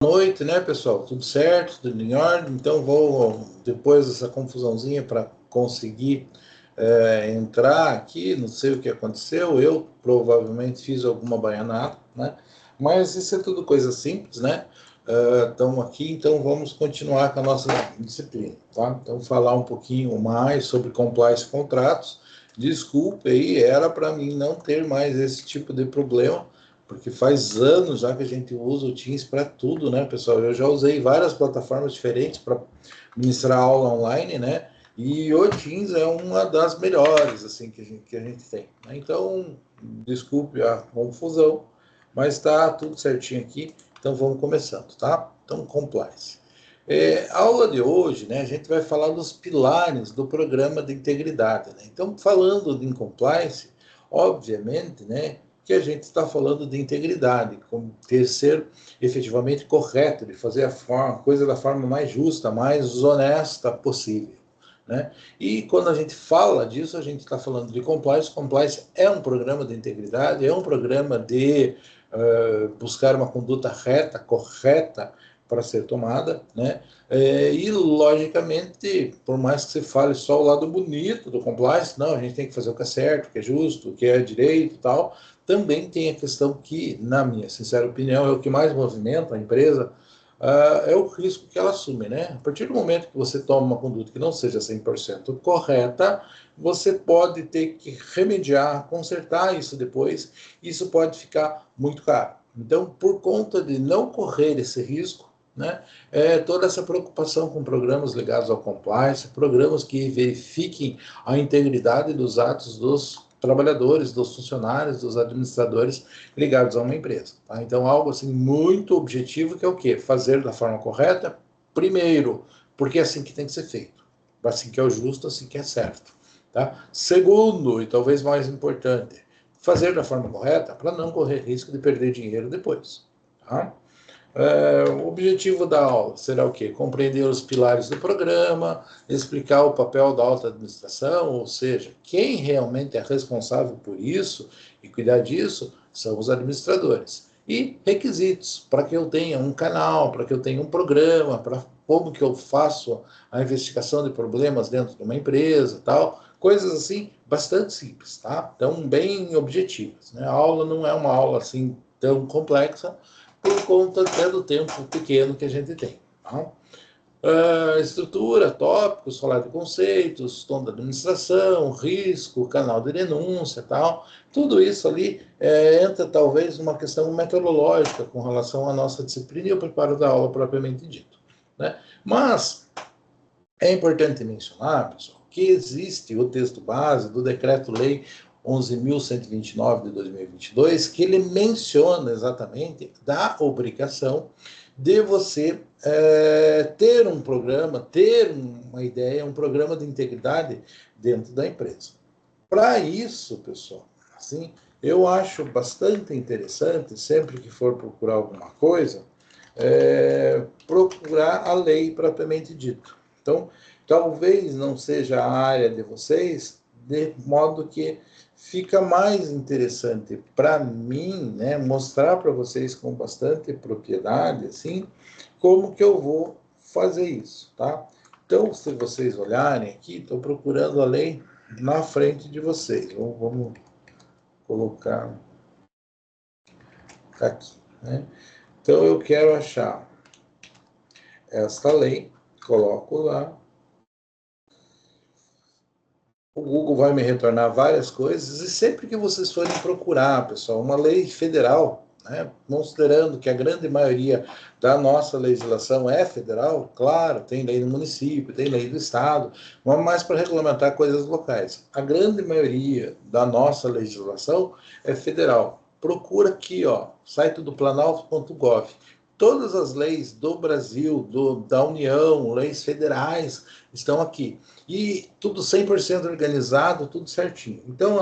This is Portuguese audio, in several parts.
Noite, né, pessoal? Tudo certo, tudo em ordem? Então vou, depois dessa confusãozinha para conseguir entrar aqui, não sei o que aconteceu, eu provavelmente fiz alguma baianada, né? Mas isso é tudo coisa simples, né? Estamos aqui, então vamos continuar com a nossa disciplina, tá? Então falar um pouquinho mais sobre compliance contratos. Desculpe aí, era para mim não ter mais esse tipo de problema, porque faz anos já que a gente usa o Teams para tudo, né, pessoal? Eu já usei várias plataformas diferentes para ministrar aula online, né? E o Teams é uma das melhores, assim, que a gente tem, né? Então, desculpe a confusão, mas está tudo certinho aqui. Então, vamos começando, tá? Então, compliance. A aula de hoje, né, a gente vai falar dos pilares do programa de integridade, né? Então, falando de compliance, obviamente, né, que a gente está falando de integridade, como ter ser efetivamente correto, de fazer a coisa da forma mais justa, mais honesta possível, né? E quando a gente fala disso, a gente está falando de compliance. Compliance é um programa de integridade, é um programa de buscar uma conduta reta, correta para ser tomada, né? E, logicamente, por mais que você fale só o lado bonito do compliance, não, a gente tem que fazer o que é certo, o que é justo, o que é direito e tal, também tem a questão que, na minha sincera opinião, é o que mais movimenta a empresa, é o risco que ela assume, né? A partir do momento que você toma uma conduta que não seja 100% correta, você pode ter que remediar, consertar isso depois, e isso pode ficar muito caro. Então, por conta de não correr esse risco, né, toda essa preocupação com programas ligados ao compliance, programas que verifiquem a integridade dos atos dos trabalhadores, dos funcionários, dos administradores ligados a uma empresa. Tá? Então, algo assim muito objetivo, que é o quê? Fazer da forma correta, primeiro, porque é assim que tem que ser feito. Assim que é o justo, assim que é certo. Tá? Segundo, e talvez mais importante, fazer da forma correta para não correr risco de perder dinheiro depois. Tá? O objetivo da aula será o quê? Compreender os pilares do programa, explicar o papel da alta administração, ou seja, quem realmente é responsável por isso e cuidar disso são os administradores. E requisitos para que eu tenha um canal, para que eu tenha um programa, para como que eu faço a investigação de problemas dentro de uma empresa, tal, coisas assim bastante simples, tá? Então bem objetivas, né? A aula não é uma aula assim tão complexa, por conta até do tempo pequeno que a gente tem. Tá? Estrutura, tópicos, falar de conceitos, tom da administração, risco, canal de denúncia, tal. Tudo isso ali entra talvez numa questão metodológica com relação à nossa disciplina e ao preparo da aula propriamente dito, né? Mas é importante mencionar, pessoal, que existe o texto base do Decreto-Lei 11.129 de 2022, que ele menciona exatamente da obrigação de você ter um programa, ter uma ideia, um programa de integridade dentro da empresa. Para isso, pessoal, assim, eu acho bastante interessante, sempre que for procurar alguma coisa, procurar a lei propriamente dita. Então, talvez não seja a área de vocês, de modo que fica mais interessante para mim, né, mostrar para vocês com bastante propriedade, assim, como que eu vou fazer isso, tá? Então, se vocês olharem aqui, estou procurando a lei na frente de vocês. Vamos colocar aqui, né? Então, eu quero achar esta lei, coloco lá. O Google vai me retornar várias coisas, e sempre que vocês forem procurar, pessoal, uma lei federal, né, considerando que a grande maioria da nossa legislação é federal, claro, tem lei do município, tem lei do estado, mas para regulamentar coisas locais. A grande maioria da nossa legislação é federal. Procura aqui, ó, site do planalto.gov. Todas as leis do Brasil, da União, leis federais, estão aqui. E tudo 100% organizado, tudo certinho. Então,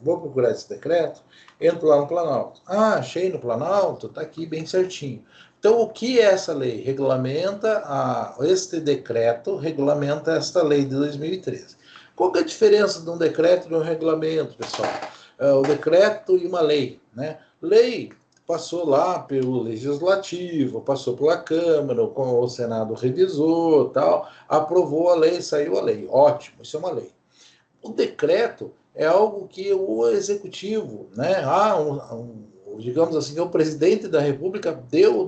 vou procurar esse decreto, entro lá no Planalto. Achei no Planalto, está aqui bem certinho. Então, o que é essa lei? Este decreto regulamenta esta lei de 2013. Qual que é a diferença de um decreto e de um regulamento, pessoal? O decreto e uma lei, né? Lei passou lá pelo Legislativo, passou pela Câmara, o Senado revisou, tal, aprovou a lei, saiu a lei. Ótimo, isso é uma lei. O decreto é algo que o Executivo, né, digamos assim, o presidente da República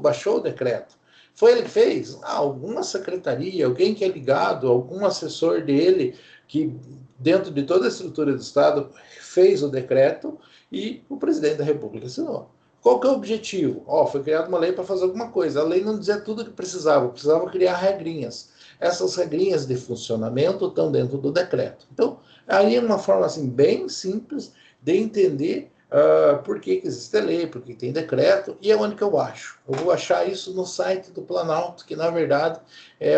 baixou o decreto. Foi ele que fez? Alguma secretaria, alguém que é ligado, algum assessor dele, que dentro de toda a estrutura do Estado fez o decreto e o presidente da República assinou. Qual que é o objetivo? Foi criada uma lei para fazer alguma coisa. A lei não dizia tudo que precisava criar regrinhas. Essas regrinhas de funcionamento estão dentro do decreto. Então, aí é uma forma assim, bem simples de entender por que existe a lei, por que tem decreto, e é onde que eu acho. Eu vou achar isso no site do Planalto, que na verdade é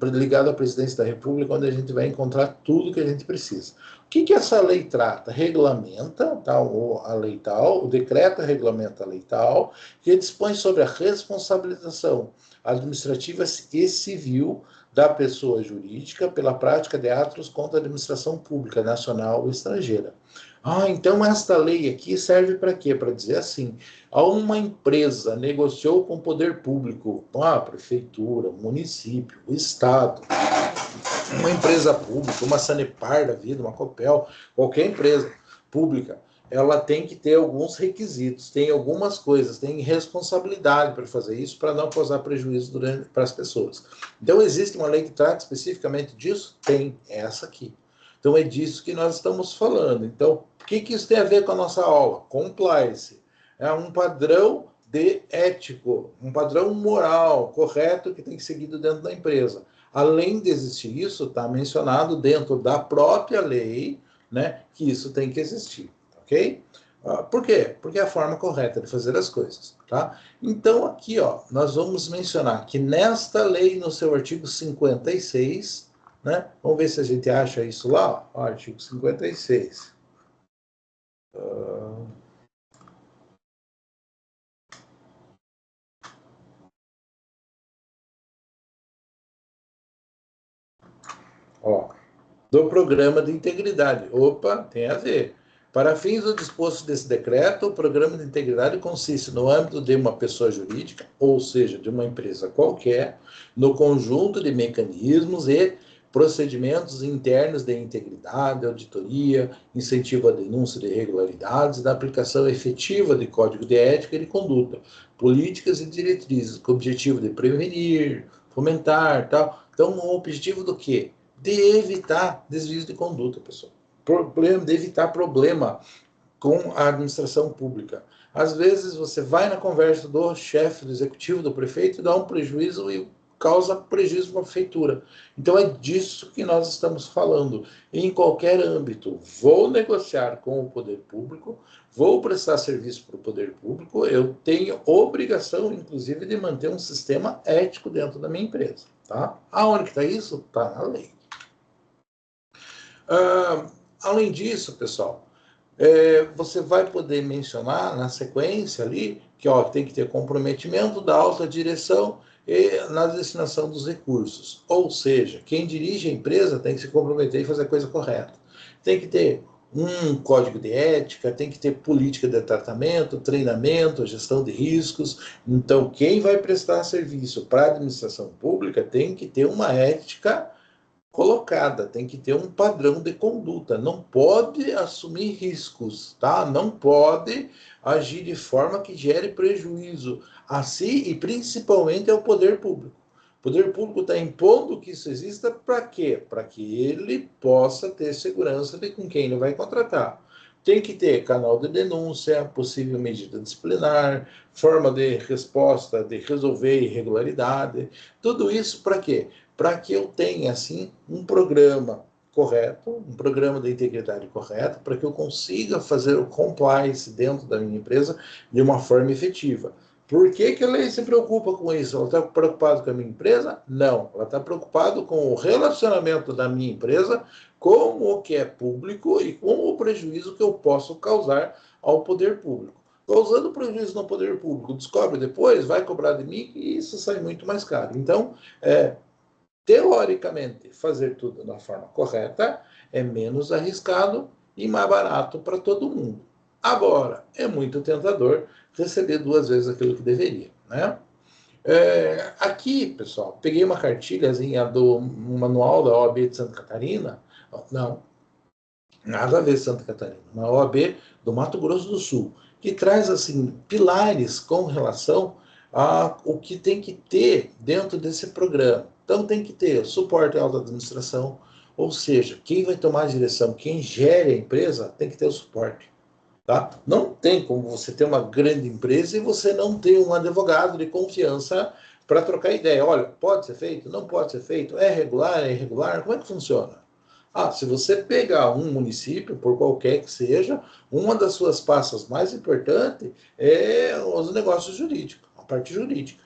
ligado à Presidência da República, onde a gente vai encontrar tudo que a gente precisa. O que essa lei trata? Regulamenta a lei tal, o decreto regulamenta a lei tal, que dispõe sobre a responsabilização administrativa e civil da pessoa jurídica pela prática de atos contra a administração pública, nacional ou estrangeira. Então esta lei aqui serve para quê? Para dizer assim, uma empresa negociou com o poder público, a prefeitura, o município, o estado, uma empresa pública, uma Sanepar da vida, uma Copel, qualquer empresa pública, ela tem que ter alguns requisitos, tem algumas coisas, tem responsabilidade para fazer isso, para não causar prejuízo para as pessoas. Então, existe uma lei que trata especificamente disso? Tem, essa aqui. Então, é disso que nós estamos falando. Então, o que isso tem a ver com a nossa aula? Compliance. É um padrão ético, um padrão moral correto que tem que ser seguido dentro da empresa. Além de existir isso, está mencionado dentro da própria lei, né, que isso tem que existir, ok? Por quê? Porque é a forma correta de fazer as coisas, tá? Então, aqui, nós vamos mencionar que nesta lei, no seu artigo 56, né, vamos ver se a gente acha isso lá, artigo 56. Do programa de integridade. Opa, tem a ver. Para fins do disposto desse decreto, o programa de integridade consiste no âmbito de uma pessoa jurídica, ou seja, de uma empresa qualquer, no conjunto de mecanismos e procedimentos internos de integridade, auditoria, incentivo à denúncia de irregularidades e da aplicação efetiva de código de ética e de conduta, políticas e diretrizes, com o objetivo de prevenir, fomentar, tal. Então, o objetivo do quê? De evitar desvios de conduta, pessoal. De evitar problema com a administração pública. Às vezes você vai na conversa do chefe, do executivo, do prefeito, dá um prejuízo e causa prejuízo para a prefeitura. Então é disso que nós estamos falando. Em qualquer âmbito, vou negociar com o poder público, vou prestar serviço para o poder público, eu tenho obrigação, inclusive, de manter um sistema ético dentro da minha empresa. Tá? Aonde que está isso? Está na lei. Além disso, pessoal, você vai poder mencionar na sequência ali que tem que ter comprometimento da alta direção e na destinação dos recursos. Ou seja, quem dirige a empresa tem que se comprometer e fazer a coisa correta. Tem que ter um código de ética, tem que ter política de tratamento, treinamento, gestão de riscos. Então, quem vai prestar serviço para a administração pública tem que ter uma ética colocada, tem que ter um padrão de conduta, não pode assumir riscos, tá? Não pode agir de forma que gere prejuízo a si e principalmente ao poder público. O poder público está impondo que isso exista para quê? Para que ele possa ter segurança de com quem ele vai contratar. Tem que ter canal de denúncia, possível medida disciplinar, forma de resposta, de resolver irregularidade. Tudo isso para quê? Para que eu tenha, assim, um programa correto, um programa de integridade correto, para que eu consiga fazer o compliance dentro da minha empresa de uma forma efetiva. Por que a lei se preocupa com isso? Ela está preocupada com a minha empresa? Não. Ela está preocupada com o relacionamento da minha empresa com o que é público e com o prejuízo que eu posso causar ao poder público. Causando prejuízo no poder público, descobre depois, vai cobrar de mim e isso sai muito mais caro. Então, teoricamente, fazer tudo da forma correta é menos arriscado e mais barato para todo mundo. Agora, é muito tentador receber 2 vezes aquilo que deveria, né? Aqui, pessoal, peguei uma cartilhazinha do manual da OAB de Santa Catarina. Não, nada a ver Santa Catarina. Uma OAB do Mato Grosso do Sul, que traz, assim, pilares com relação a o que tem que ter dentro desse programa. Então, tem que ter suporte à alta administração, ou seja, quem vai tomar a direção, quem gere a empresa, tem que ter o suporte. Tá? Não tem como você ter uma grande empresa e você não ter um advogado de confiança para trocar ideia. Olha, pode ser feito? Não pode ser feito? É regular? É irregular? Como é que funciona? Se você pegar um município, por qualquer que seja, uma das suas pastas mais importantes é os negócios jurídicos, a parte jurídica.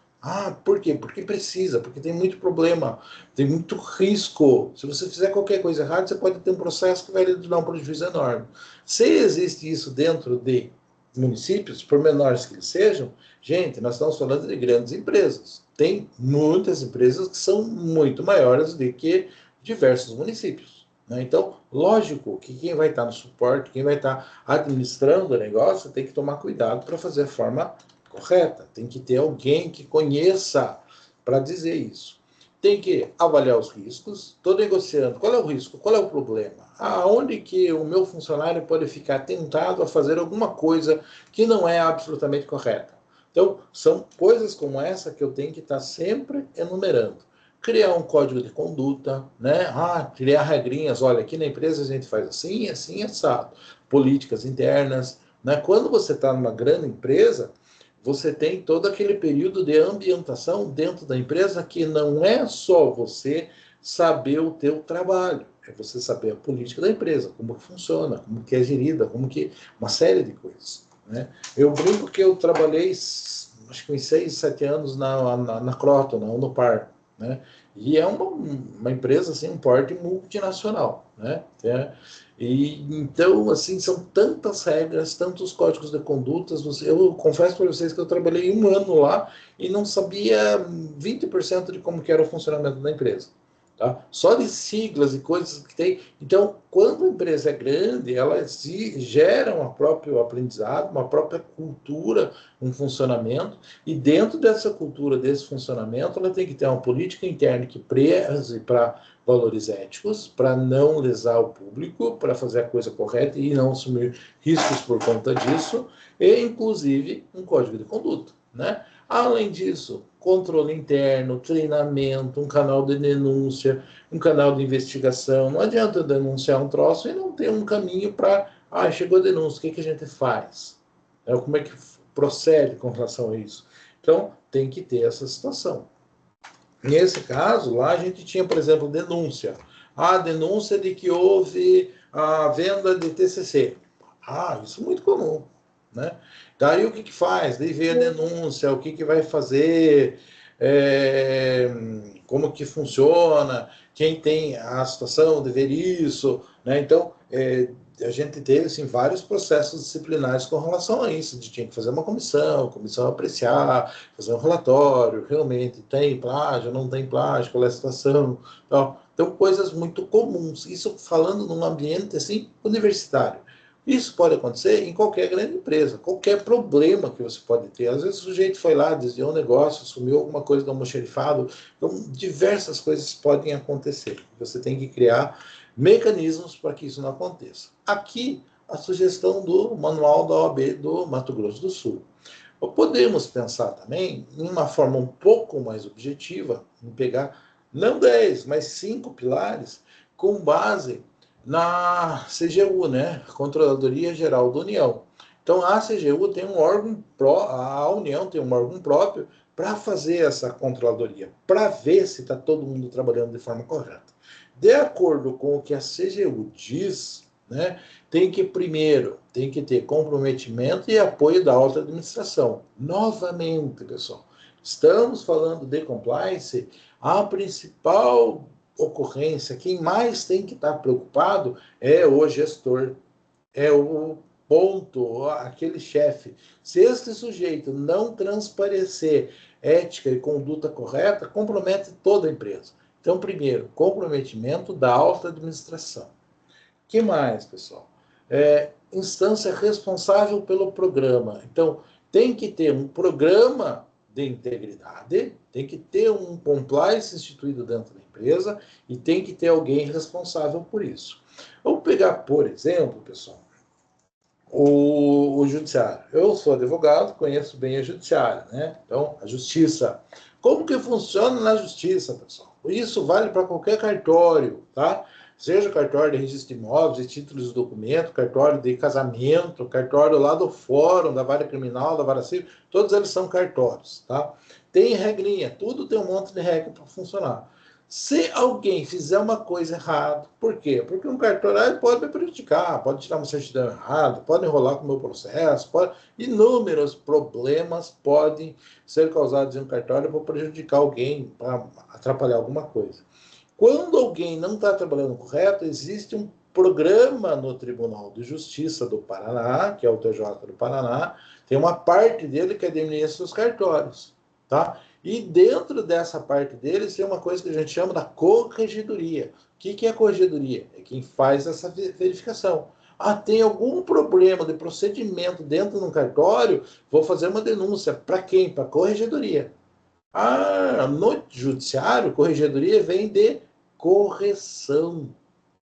Por quê? Porque precisa, porque tem muito problema, tem muito risco. Se você fizer qualquer coisa errada, você pode ter um processo que vai lhe dar um prejuízo enorme. Se existe isso dentro de municípios, por menores que eles sejam, gente, nós estamos falando de grandes empresas. Tem muitas empresas que são muito maiores do que diversos municípios. Então, lógico que quem vai estar no suporte, quem vai estar administrando o negócio, tem que tomar cuidado para fazer a forma correta. Tem que ter alguém que conheça para dizer isso. Tem que avaliar os riscos. Estou negociando. Qual é o risco? Qual é o problema? Aonde que o meu funcionário pode ficar tentado a fazer alguma coisa que não é absolutamente correta? Então, são coisas como essa que eu tenho que estar sempre enumerando. Criar um código de conduta, né? Criar regrinhas. Olha, aqui na empresa a gente faz assim, assim, assado. Políticas internas, né? Quando você está numa grande empresa, você tem todo aquele período de ambientação dentro da empresa que não é só você saber o teu trabalho, é você saber a política da empresa, como que funciona, como que é gerida, como que uma série de coisas, né? Eu brinco que eu trabalhei, acho que uns 6, 7 anos na Croton, na Unopar, né? E é uma empresa assim, um porte multinacional, né? E então, assim, são tantas regras, tantos códigos de condutas. Eu confesso para vocês que eu trabalhei 1 ano lá e não sabia 20% de como que era o funcionamento da empresa. Tá? Só de siglas e coisas que tem. Então, quando a empresa é grande, ela gera um próprio aprendizado, uma própria cultura, um funcionamento, e dentro dessa cultura, desse funcionamento, ela tem que ter uma política interna que preze para valores éticos, para não lesar o público, para fazer a coisa correta e não assumir riscos por conta disso, e inclusive um código de conduta, né? Além disso, controle interno, treinamento, um canal de denúncia, um canal de investigação. Não adianta denunciar um troço e não ter um caminho para, chegou a denúncia, o que a gente faz? Como é que procede com relação a isso? Então, tem que ter essa situação. Nesse caso, lá a gente tinha, por exemplo, denúncia. Denúncia de que houve a venda de TCC. Isso é muito comum, né? Daí o que faz? Daí vem a denúncia, o que vai fazer, como que funciona, quem tem a situação de ver isso, né? Então, a gente teve assim, vários processos disciplinares com relação a isso. A gente tinha que fazer uma comissão apreciar, fazer um relatório, realmente tem plágio, não tem plágio, qual é a situação. Então, coisas muito comuns. Isso falando num ambiente assim, universitário. Isso pode acontecer em qualquer grande empresa, qualquer problema que você pode ter. Às vezes o sujeito foi lá, desviou um negócio, sumiu alguma coisa do almoxerifado. Então, diversas coisas podem acontecer. Você tem que criar mecanismos para que isso não aconteça. Aqui, a sugestão do manual da OAB do Mato Grosso do Sul. Podemos pensar também em uma forma um pouco mais objetiva, em pegar não 10, mas 5 pilares com base na CGU, né? Controladoria Geral da União. Então, a CGU tem um órgão, a União tem um órgão próprio para fazer essa controladoria, para ver se está todo mundo trabalhando de forma correta. De acordo com o que a CGU diz, né, tem que ter comprometimento e apoio da alta administração. Novamente, pessoal, estamos falando de compliance, a principal ocorrência, quem mais tem que estar preocupado é o gestor, é o ponto, aquele chefe. Se este sujeito não transparecer ética e conduta correta, compromete toda a empresa. Então, primeiro, comprometimento da alta administração. Que mais, pessoal? Instância responsável pelo programa. Então, tem que ter um programa de integridade, tem que ter um compliance instituído dentro da empresa e tem que ter alguém responsável por isso. Vamos pegar, por exemplo, pessoal, o judiciário. Eu sou advogado, conheço bem a judiciária, né? Então, a justiça. Como que funciona na justiça, pessoal? Isso vale para qualquer cartório, tá? Seja cartório de registro de imóveis, de títulos de documento, cartório de casamento, cartório lá do fórum, da vara criminal, da vara civil, todos eles são cartórios, tá? Tem regrinha, tudo tem um monte de regra para funcionar. Se alguém fizer uma coisa errada, por quê? Porque um cartorário pode me prejudicar, pode tirar uma certidão errada, pode enrolar com o meu processo, inúmeros problemas podem ser causados em um cartório para prejudicar alguém, para atrapalhar alguma coisa. Quando alguém não está trabalhando correto, existe um programa no Tribunal de Justiça do Paraná, que é o TJ do Paraná, tem uma parte dele que administra os cartórios, tá? E dentro dessa parte deles tem uma coisa que a gente chama da corregedoria. O que é a corregedoria? É quem faz essa verificação. Ah, tem algum problema de procedimento dentro de um cartório? Vou fazer uma denúncia. Para quem? Para a corregedoria. Ah, no judiciário, corregedoria vem de correção,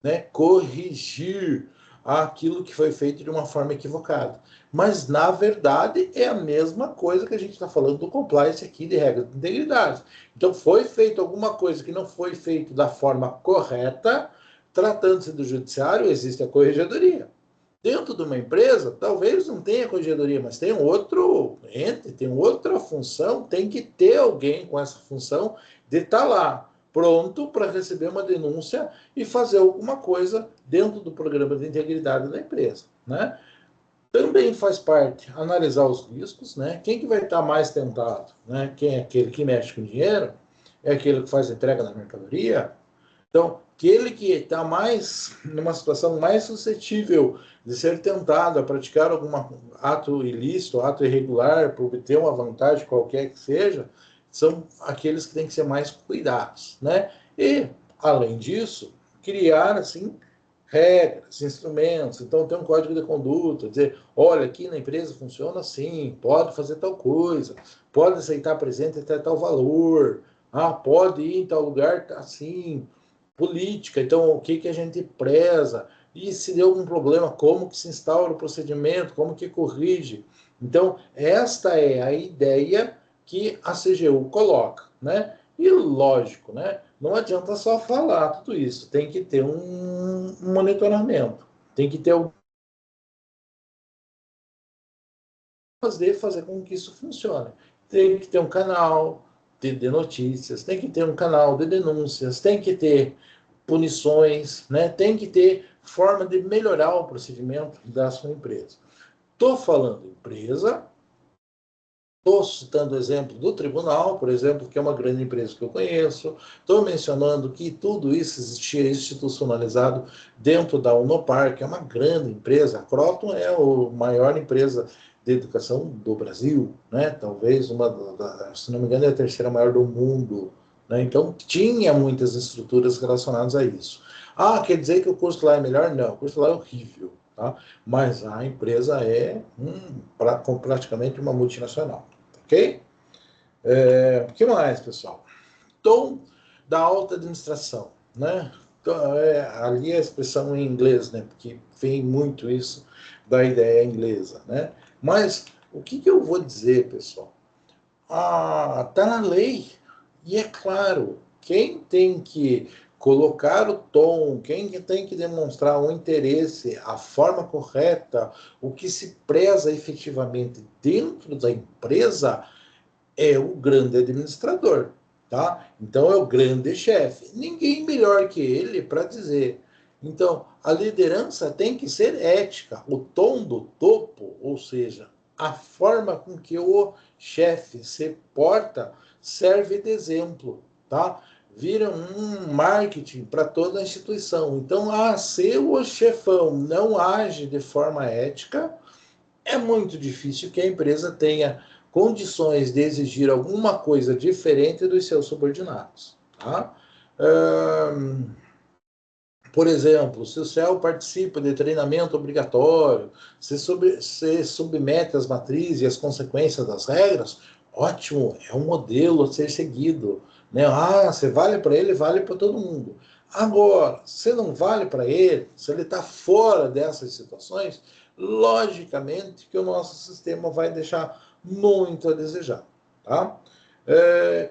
né? Corrigir aquilo que foi feito de uma forma equivocada. Mas, na verdade, é a mesma coisa que a gente está falando do compliance aqui de regras de integridade. Então, foi feito alguma coisa que não foi feito da forma correta, tratando-se do judiciário, existe a corregedoria. Dentro de uma empresa, talvez não tenha corregedoria, mas tem um outro ente, tem outra função, tem que ter alguém com essa função de estar lá, pronto para receber uma denúncia e fazer alguma coisa dentro do programa de integridade da empresa, né? Também faz parte analisar os riscos, né? Quem que vai estar mais tentado, né? Quem é aquele que mexe com dinheiro? É aquele que faz a entrega da mercadoria? Então, aquele que está mais numa situação mais suscetível de ser tentado a praticar algum ato ilícito, ato irregular, para obter uma vantagem qualquer que seja, são aqueles que têm que ser mais cuidados, né? E, além disso, criar, assim, regras, instrumentos. Então, tem um código de conduta, dizer, olha, aqui na empresa funciona assim, pode fazer tal coisa, pode aceitar presente até tal valor, pode ir em tal lugar assim, política, então o que a gente preza, e se deu algum problema, como que se instaura o procedimento, como que corrige. Então, esta é a ideia que a CGU coloca, né? E lógico, né? Não adianta só falar tudo isso, tem que ter um monitoramento, tem que ter fazer com que isso funcione. Tem que ter um canal de notícias, tem que ter um canal de denúncias, tem que ter punições, né? Tem que ter forma de melhorar o procedimento da sua empresa. Estou falando empresa, estou citando o exemplo do tribunal, por exemplo, que é uma grande empresa que eu conheço. Estou mencionando que tudo isso existia institucionalizado dentro da Unopar, que é uma grande empresa. A Croton é a maior empresa de educação do Brasil, né? Talvez se não me engano, é a terceira maior do mundo, né? Então, tinha muitas estruturas relacionadas a isso. Ah, quer dizer que o custo lá é melhor? Não, o custo lá é horrível, tá? Mas a empresa é praticamente uma multinacional. Ok? O que mais, pessoal? Tom da alta administração, né? Então, ali é a expressão em inglês, né? Porque vem muito isso da ideia inglesa, né? Mas o que eu vou dizer, pessoal? Tá na lei. E é claro, quem tem que colocar o tom, quem tem que demonstrar o interesse, a forma correta, o que se preza efetivamente dentro da empresa é o grande administrador, tá? Então é o grande chefe. Ninguém melhor que ele para dizer. Então, a liderança tem que ser ética. O tom do topo, ou seja, a forma com que o chefe se porta, serve de exemplo, tá? Vira um marketing para toda a instituição. Então, se o chefão não age de forma ética, é muito difícil que a empresa tenha condições de exigir alguma coisa diferente dos seus subordinados. Tá? Por exemplo, se o CEL participa de treinamento obrigatório, se submete às matrizes e às consequências das regras, ótimo, é um modelo a ser seguido. Né? Ah, se vale para ele, vale para todo mundo. Agora, se não vale para ele, se ele está fora dessas situações, logicamente que o nosso sistema vai deixar muito a desejar. Tá?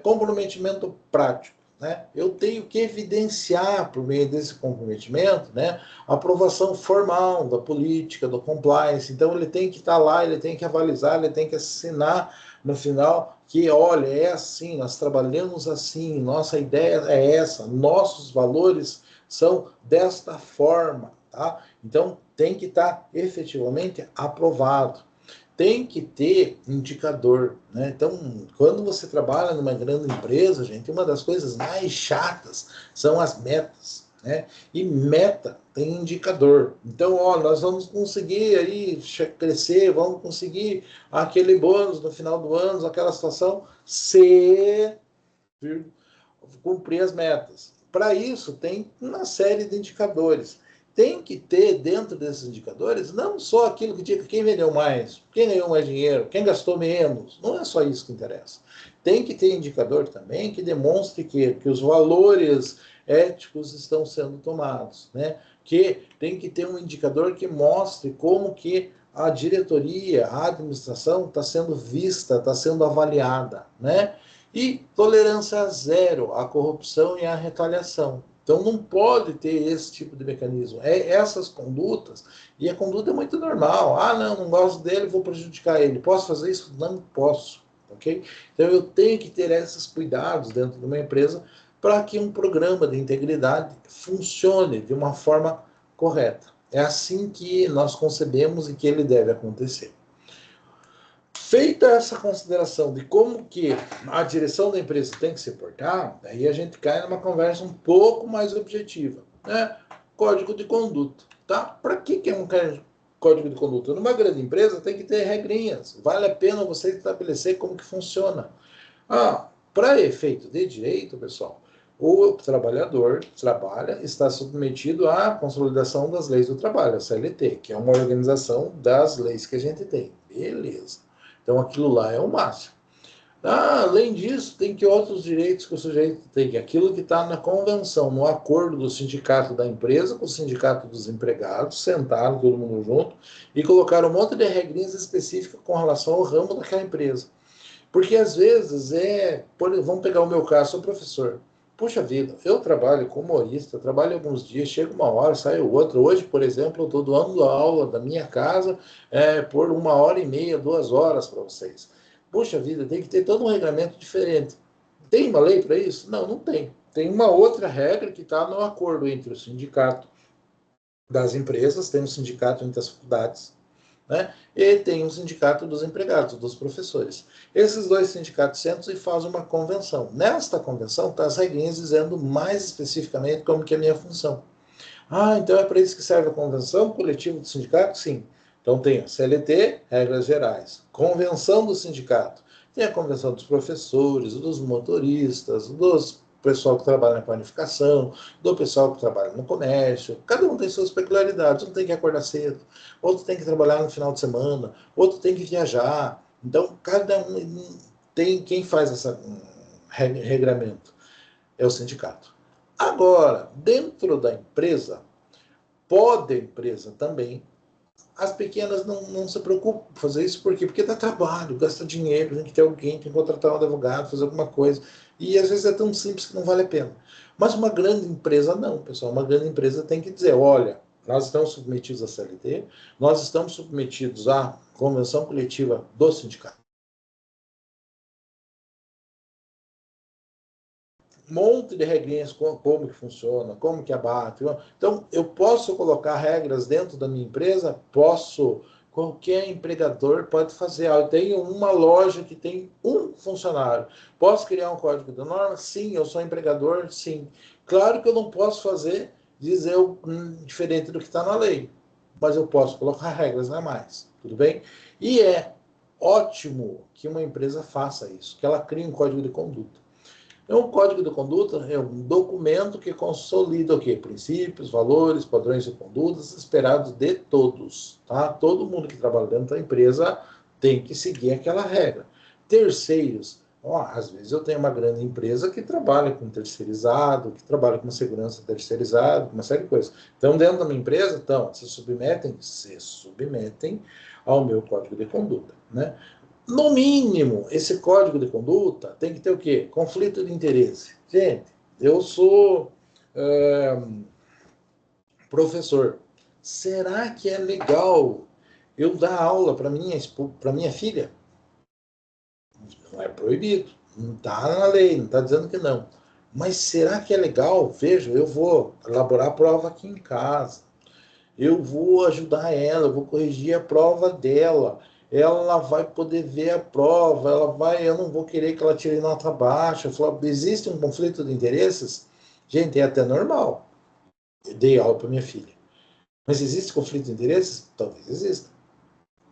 Comprometimento prático. Né? Eu tenho que evidenciar, por meio desse comprometimento, né, a aprovação formal da política, do compliance. Então, ele tem que estar lá, ele tem que avalizar, ele tem que assinar no final que, olha, é assim, nós trabalhamos assim, nossa ideia é essa, nossos valores são desta forma. Tá? Então, tem que estar efetivamente aprovado. Tem que ter indicador, né? Então, quando você trabalha numa grande empresa, gente, uma das coisas mais chatas são as metas, né? E meta tem indicador. Então, ó, nós vamos conseguir aí crescer, vamos conseguir aquele bônus no final do ano, aquela situação, se cumprir as metas. Para isso, tem uma série de indicadores. Tem que ter dentro desses indicadores não só aquilo que diga quem vendeu mais, quem ganhou mais dinheiro, quem gastou menos. Não é só isso que interessa. Tem que ter indicador também que demonstre que os valores éticos estão sendo tomados, né? Que tem que ter um indicador que mostre como que a diretoria, a administração está sendo vista, está sendo avaliada, né? E tolerância zero à corrupção e à retaliação. Então não pode ter esse tipo de mecanismo. Essas condutas, e a conduta é muito normal. Ah, não gosto dele, vou prejudicar ele. Posso fazer isso? Não posso. Ok? Então eu tenho que ter esses cuidados dentro de uma empresa para que um programa de integridade funcione de uma forma correta. É assim que nós concebemos e que ele deve acontecer. Feita essa consideração de como que a direção da empresa tem que se portar, aí a gente cai numa conversa um pouco mais objetiva, né? Código de conduta, tá? Para que é um código de conduta? Numa grande empresa tem que ter regrinhas. Vale a pena você estabelecer como que funciona. Para efeito de direito, pessoal, o trabalhador trabalha, está submetido à consolidação das leis do trabalho, a CLT, que é uma organização das leis que a gente tem. Beleza. Então, aquilo lá é o máximo. Além disso, tem que outros direitos que o sujeito tem, aquilo que está na convenção, no acordo do sindicato da empresa com o sindicato dos empregados, sentaram todo mundo junto e colocaram um monte de regrinhas específicas com relação ao ramo daquela empresa. Porque às vezes vamos pegar o meu caso, sou professor. Puxa vida, eu trabalho como humorista, trabalho alguns dias, chega uma hora, sai outra. Hoje, por exemplo, eu estou dando aula da minha casa por 1h30, 2 horas para vocês. Puxa vida, tem que ter todo um regramento diferente. Tem uma lei para isso? Não, não tem. Tem uma outra regra que está no acordo entre o sindicato das empresas, tem um sindicato entre as faculdades, né? E tem um sindicato dos empregados, dos professores. Esses dois sindicatos sentam e fazem uma convenção. Nesta convenção está as regrinhas dizendo mais especificamente como que é a minha função. Então é para isso que serve a convenção coletiva do sindicato? Sim. Então tem a CLT, regras gerais. Convenção do sindicato. Tem a convenção dos professores, dos motoristas, dos pessoal que trabalha na planificação, do pessoal que trabalha no comércio. Cada um tem suas peculiaridades. Um tem que acordar cedo, outro tem que trabalhar no final de semana, outro tem que viajar. Então, cada um tem quem faz esse regramento. É o sindicato. Agora, dentro da empresa, pode a empresa também, as pequenas não se preocupam com fazer isso, por quê? Porque dá trabalho, gasta dinheiro, tem que ter alguém, tem que contratar um advogado, fazer alguma coisa, e às vezes é tão simples que não vale a pena. Mas uma grande empresa não, pessoal, uma grande empresa tem que dizer, olha, nós estamos submetidos à CLT, nós estamos submetidos à convenção coletiva do sindicato. Monte de regrinhas, como que funciona, como que abate. Então, eu posso colocar regras dentro da minha empresa? Posso. Qualquer empregador pode fazer. Eu tenho uma loja que tem um funcionário. Posso criar um código de norma? Sim. Eu sou empregador? Sim. Claro que eu não posso dizer diferente do que está na lei, mas eu posso colocar regras a mais. Tudo bem? E é ótimo que uma empresa faça isso, que ela crie um código de conduta. Então, o código de conduta é um documento que consolida o quê? Princípios, valores, padrões de condutas esperados de todos, tá? Todo mundo que trabalha dentro da empresa tem que seguir aquela regra. Terceiros, ó, às vezes eu tenho uma grande empresa que trabalha com terceirizado, que trabalha com segurança terceirizada, uma série de coisas. Então, dentro da minha empresa, então, se submetem ao meu código de conduta, né? No mínimo, esse código de conduta tem que ter o quê? Conflito de interesse. Gente, eu sou professor. Será que é legal eu dar aula para minha filha? Não é proibido. Não está na lei, não está dizendo que não. Mas será que é legal? Veja, eu vou elaborar a prova aqui em casa. Eu vou ajudar ela, eu vou corrigir a prova dela. Ela vai poder ver a prova, eu não vou querer que ela tire nota baixa. Existe um conflito de interesses? Gente, é até normal. Eu dei aula para minha filha. Mas existe conflito de interesses? Talvez exista.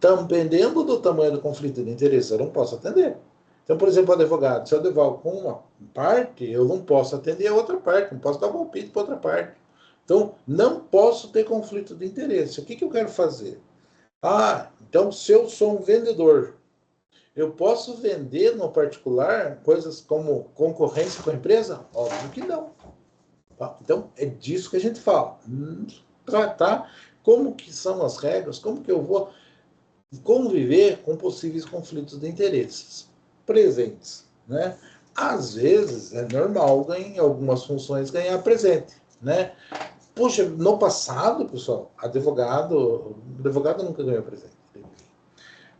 Dependendo do tamanho do conflito de interesses, eu não posso atender. Então, por exemplo, o advogado, se eu advogo com uma parte, eu não posso atender a outra parte, não posso dar palpite para outra parte. Então, não posso ter conflito de interesse. O que eu quero fazer? Então, se eu sou um vendedor, eu posso vender no particular coisas como concorrência com a empresa? Óbvio que não. Tá? Então, é disso que a gente fala. Tratar como que são as regras, como que eu vou conviver com possíveis conflitos de interesses presentes, né? Às vezes é normal em algumas funções ganhar presente, né? Puxa, no passado, pessoal, advogado nunca ganhou presente,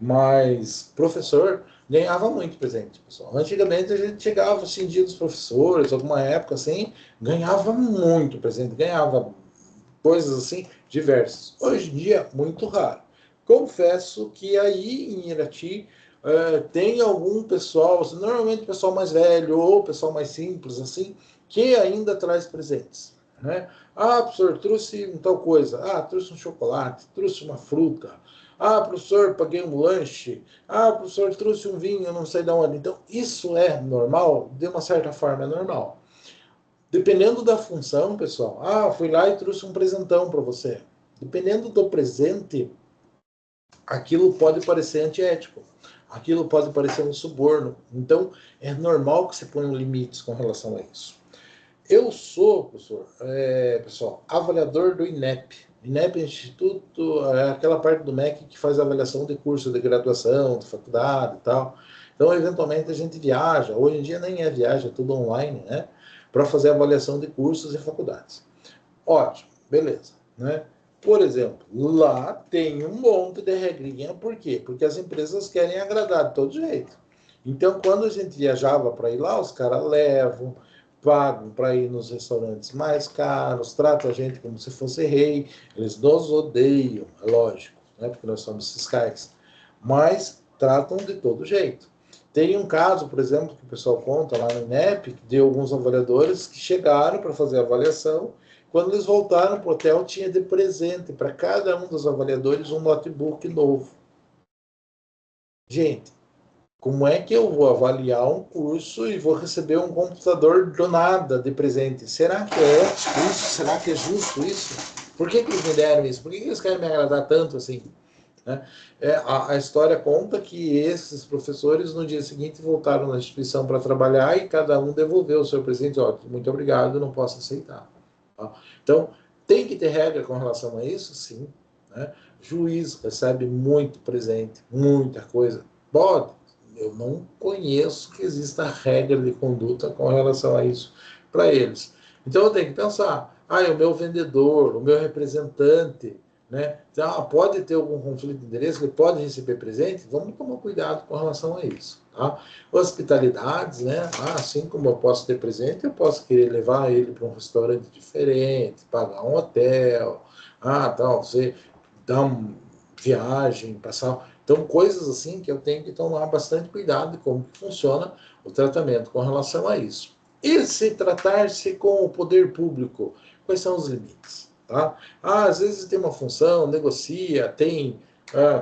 mas professor ganhava muito presente, pessoal. Antigamente a gente chegava assim, dia dos professores, alguma época assim, ganhava muito presente, ganhava coisas assim diversas. Hoje em dia, muito raro. Confesso que aí em Irati tem algum pessoal, assim, normalmente pessoal mais velho ou pessoal mais simples, assim, que ainda traz presentes, né? Professor, trouxe tal coisa. Trouxe um chocolate, trouxe uma fruta. Professor, paguei um lanche. Professor, trouxe um vinho, não sei de onde. Então, isso é normal? De uma certa forma, é normal. Dependendo da função, pessoal. Fui lá e trouxe um presentão para você. Dependendo do presente, aquilo pode parecer antiético. Aquilo pode parecer um suborno. Então, é normal que você ponha limites com relação a isso. Eu sou, professor, pessoal, avaliador do INEP. INEP é Instituto, é aquela parte do MEC que faz avaliação de curso de graduação, de faculdade e tal. Então, eventualmente, a gente viaja. Hoje em dia nem é viagem, é tudo online, né? Para fazer avaliação de cursos e faculdades. Ótimo, beleza, né? Por exemplo, lá tem um monte de regrinha, por quê? Porque as empresas querem agradar de todo jeito. Então, quando a gente viajava para ir lá, os caras levam, pagam para ir nos restaurantes mais caros, tratam a gente como se fosse rei, eles nos odeiam, é lógico, né? Porque nós somos fiscais, mas tratam de todo jeito. Tem um caso, por exemplo, que o pessoal conta lá no INEP, de alguns avaliadores que chegaram para fazer a avaliação. Quando eles voltaram para o hotel, tinha de presente para cada um dos avaliadores um notebook novo. Gente, como é que eu vou avaliar um curso e vou receber um computador do nada de presente? Será que é ético isso? Será que é justo isso? Por que eles me deram isso? Por que eles querem me agradar tanto assim? Né? A história conta que esses professores, no dia seguinte, voltaram na instituição para trabalhar e cada um devolveu o seu presente. Muito obrigado, não posso aceitar. Tá? Então, tem que ter regra com relação a isso, sim. Né? Juiz recebe muito presente, muita coisa. Pode. Eu não conheço que exista regra de conduta com relação a isso para eles. Então, eu tenho que pensar, é o meu vendedor, o meu representante, né? Então, pode ter algum conflito de interesse, ele pode receber presente, vamos tomar cuidado com relação a isso. Tá? Hospitalidades, né? Assim como eu posso ter presente, eu posso querer levar ele para um restaurante diferente, pagar um hotel, você dar uma viagem, passar. Então, coisas assim que eu tenho que tomar bastante cuidado de como que funciona o tratamento com relação a isso. E se tratar-se com o poder público, quais são os limites? Tá? Às vezes tem uma função, negocia, tem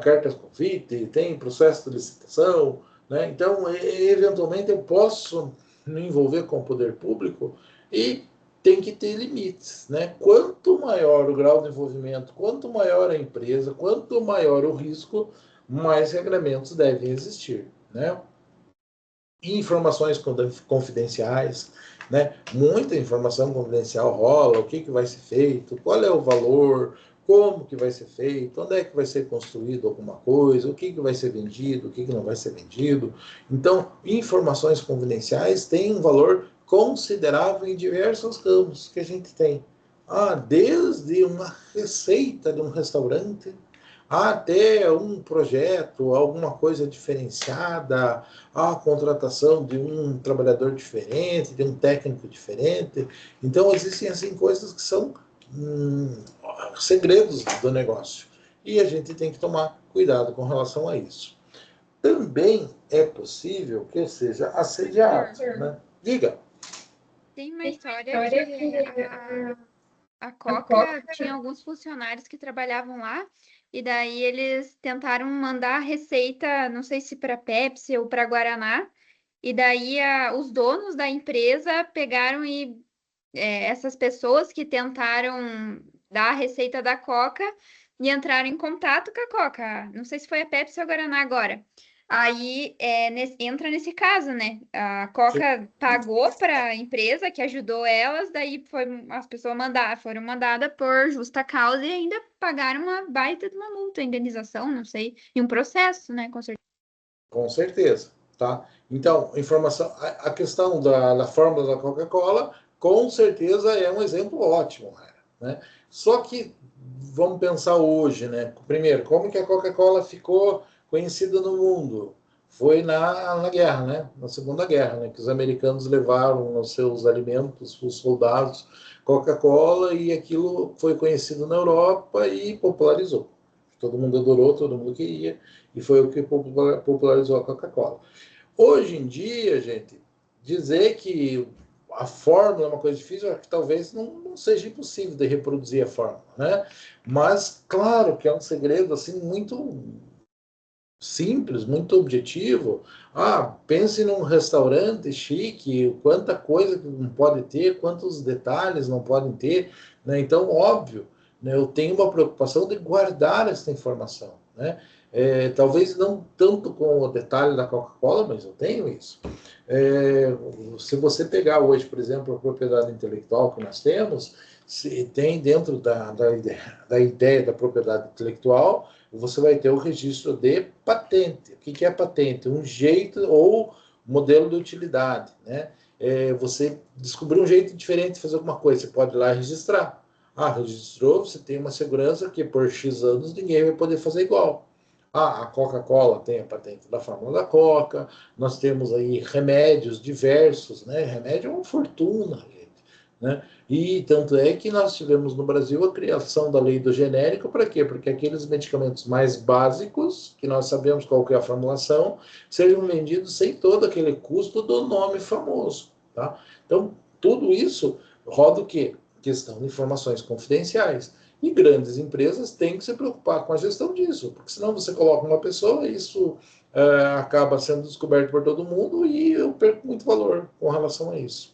cartas convite, tem processo de licitação, né? Então, eventualmente eu posso não envolver com o poder público e tem que ter limites, né? Quanto maior o grau de envolvimento, quanto maior a empresa, quanto maior o risco, mais regramentos devem existir, né? Informações confidenciais, né? Muita informação confidencial rola, o que vai ser feito, qual é o valor, como que vai ser feito, onde é que vai ser construído alguma coisa, o que vai ser vendido, o que não vai ser vendido. Então, informações confidenciais têm um valor considerável em diversos ramos que a gente tem. Desde uma receita de um restaurante, até um projeto, alguma coisa diferenciada, a contratação de um trabalhador diferente, de um técnico diferente. Então, existem assim coisas que são segredos do negócio. E a gente tem que tomar cuidado com relação a isso. Também é possível que eu seja assediado, né? Diga. Tem uma história que a Coca tinha alguns funcionários que trabalhavam lá, e daí eles tentaram mandar a receita, não sei se para Pepsi ou para Guaraná, e daí os donos da empresa pegaram e essas pessoas que tentaram dar a receita da Coca e entraram em contato com a Coca. Não sei se foi a Pepsi ou a Guaraná agora. Aí entra nesse caso, né? A Coca pagou para a empresa que ajudou elas, daí as pessoas foram mandadas por justa causa e ainda pagaram uma baita de uma multa, indenização, não sei, e um processo, né? Com certeza. Com certeza, tá? Então, informação, a questão da fórmula da Coca-Cola, com certeza é um exemplo ótimo, né? Só que vamos pensar hoje, né? Primeiro, como que a Coca-Cola ficou conhecida no mundo? Foi na guerra, né? Na Segunda Guerra, né? Que os americanos levaram os seus alimentos, os soldados, Coca-Cola, e aquilo foi conhecido na Europa e popularizou. Todo mundo adorou, todo mundo queria, e foi o que popularizou a Coca-Cola. Hoje em dia, gente, dizer que a fórmula é uma coisa difícil, acho que talvez não seja impossível de reproduzir a fórmula, né? Mas, claro que é um segredo, assim, muito simples, muito objetivo. Pense num restaurante chique, quanta coisa que não pode ter, quantos detalhes não podem ter, né? Então, óbvio, né, eu tenho uma preocupação de guardar essa informação, né? Talvez não tanto com o detalhe da Coca-Cola, mas eu tenho isso. Se você pegar hoje, por exemplo, a propriedade intelectual que nós temos, se tem dentro da ideia da propriedade intelectual, você vai ter o registro de patente. O que é patente? Um jeito ou modelo de utilidade, né? Você descobriu um jeito diferente de fazer alguma coisa, você pode ir lá registrar. Registrou, você tem uma segurança que por X anos ninguém vai poder fazer igual. A Coca-Cola tem a patente da fórmula da Coca, nós temos aí remédios diversos, né? Remédio é uma fortuna, gente, né? E tanto é que nós tivemos no Brasil a criação da lei do genérico, para quê? Porque aqueles medicamentos mais básicos, que nós sabemos qual que é a formulação, sejam vendidos sem todo aquele custo do nome famoso, tá? Então, tudo isso roda o quê? Questão de informações confidenciais. E grandes empresas têm que se preocupar com a gestão disso, porque senão você coloca uma pessoa e isso acaba sendo descoberto por todo mundo e eu perco muito valor com relação a isso.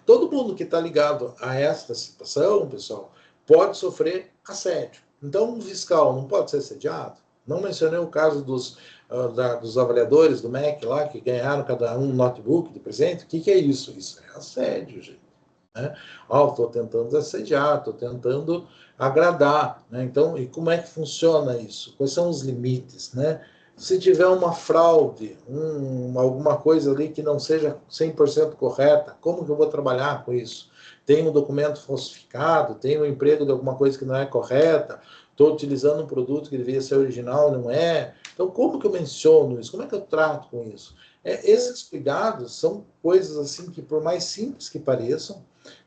Todo mundo que está ligado a esta situação, pessoal, pode sofrer assédio. Então, um fiscal não pode ser assediado. Não mencionei o caso dos avaliadores do MEC lá, que ganharam cada um notebook de presente. O que é isso? Isso é assédio, gente. Né? Estou tentando assediar, estou tentando agradar. Né? Então, e como é que funciona isso? Quais são os limites? Né? Se tiver uma fraude, alguma coisa ali que não seja 100% correta, como que eu vou trabalhar com isso? Tem um documento falsificado, tem um emprego de alguma coisa que não é correta, estou utilizando um produto que deveria ser original, não é? Então, como que eu menciono isso? Como é que eu trato com isso? Esses cuidados são coisas assim que, por mais simples que pareçam,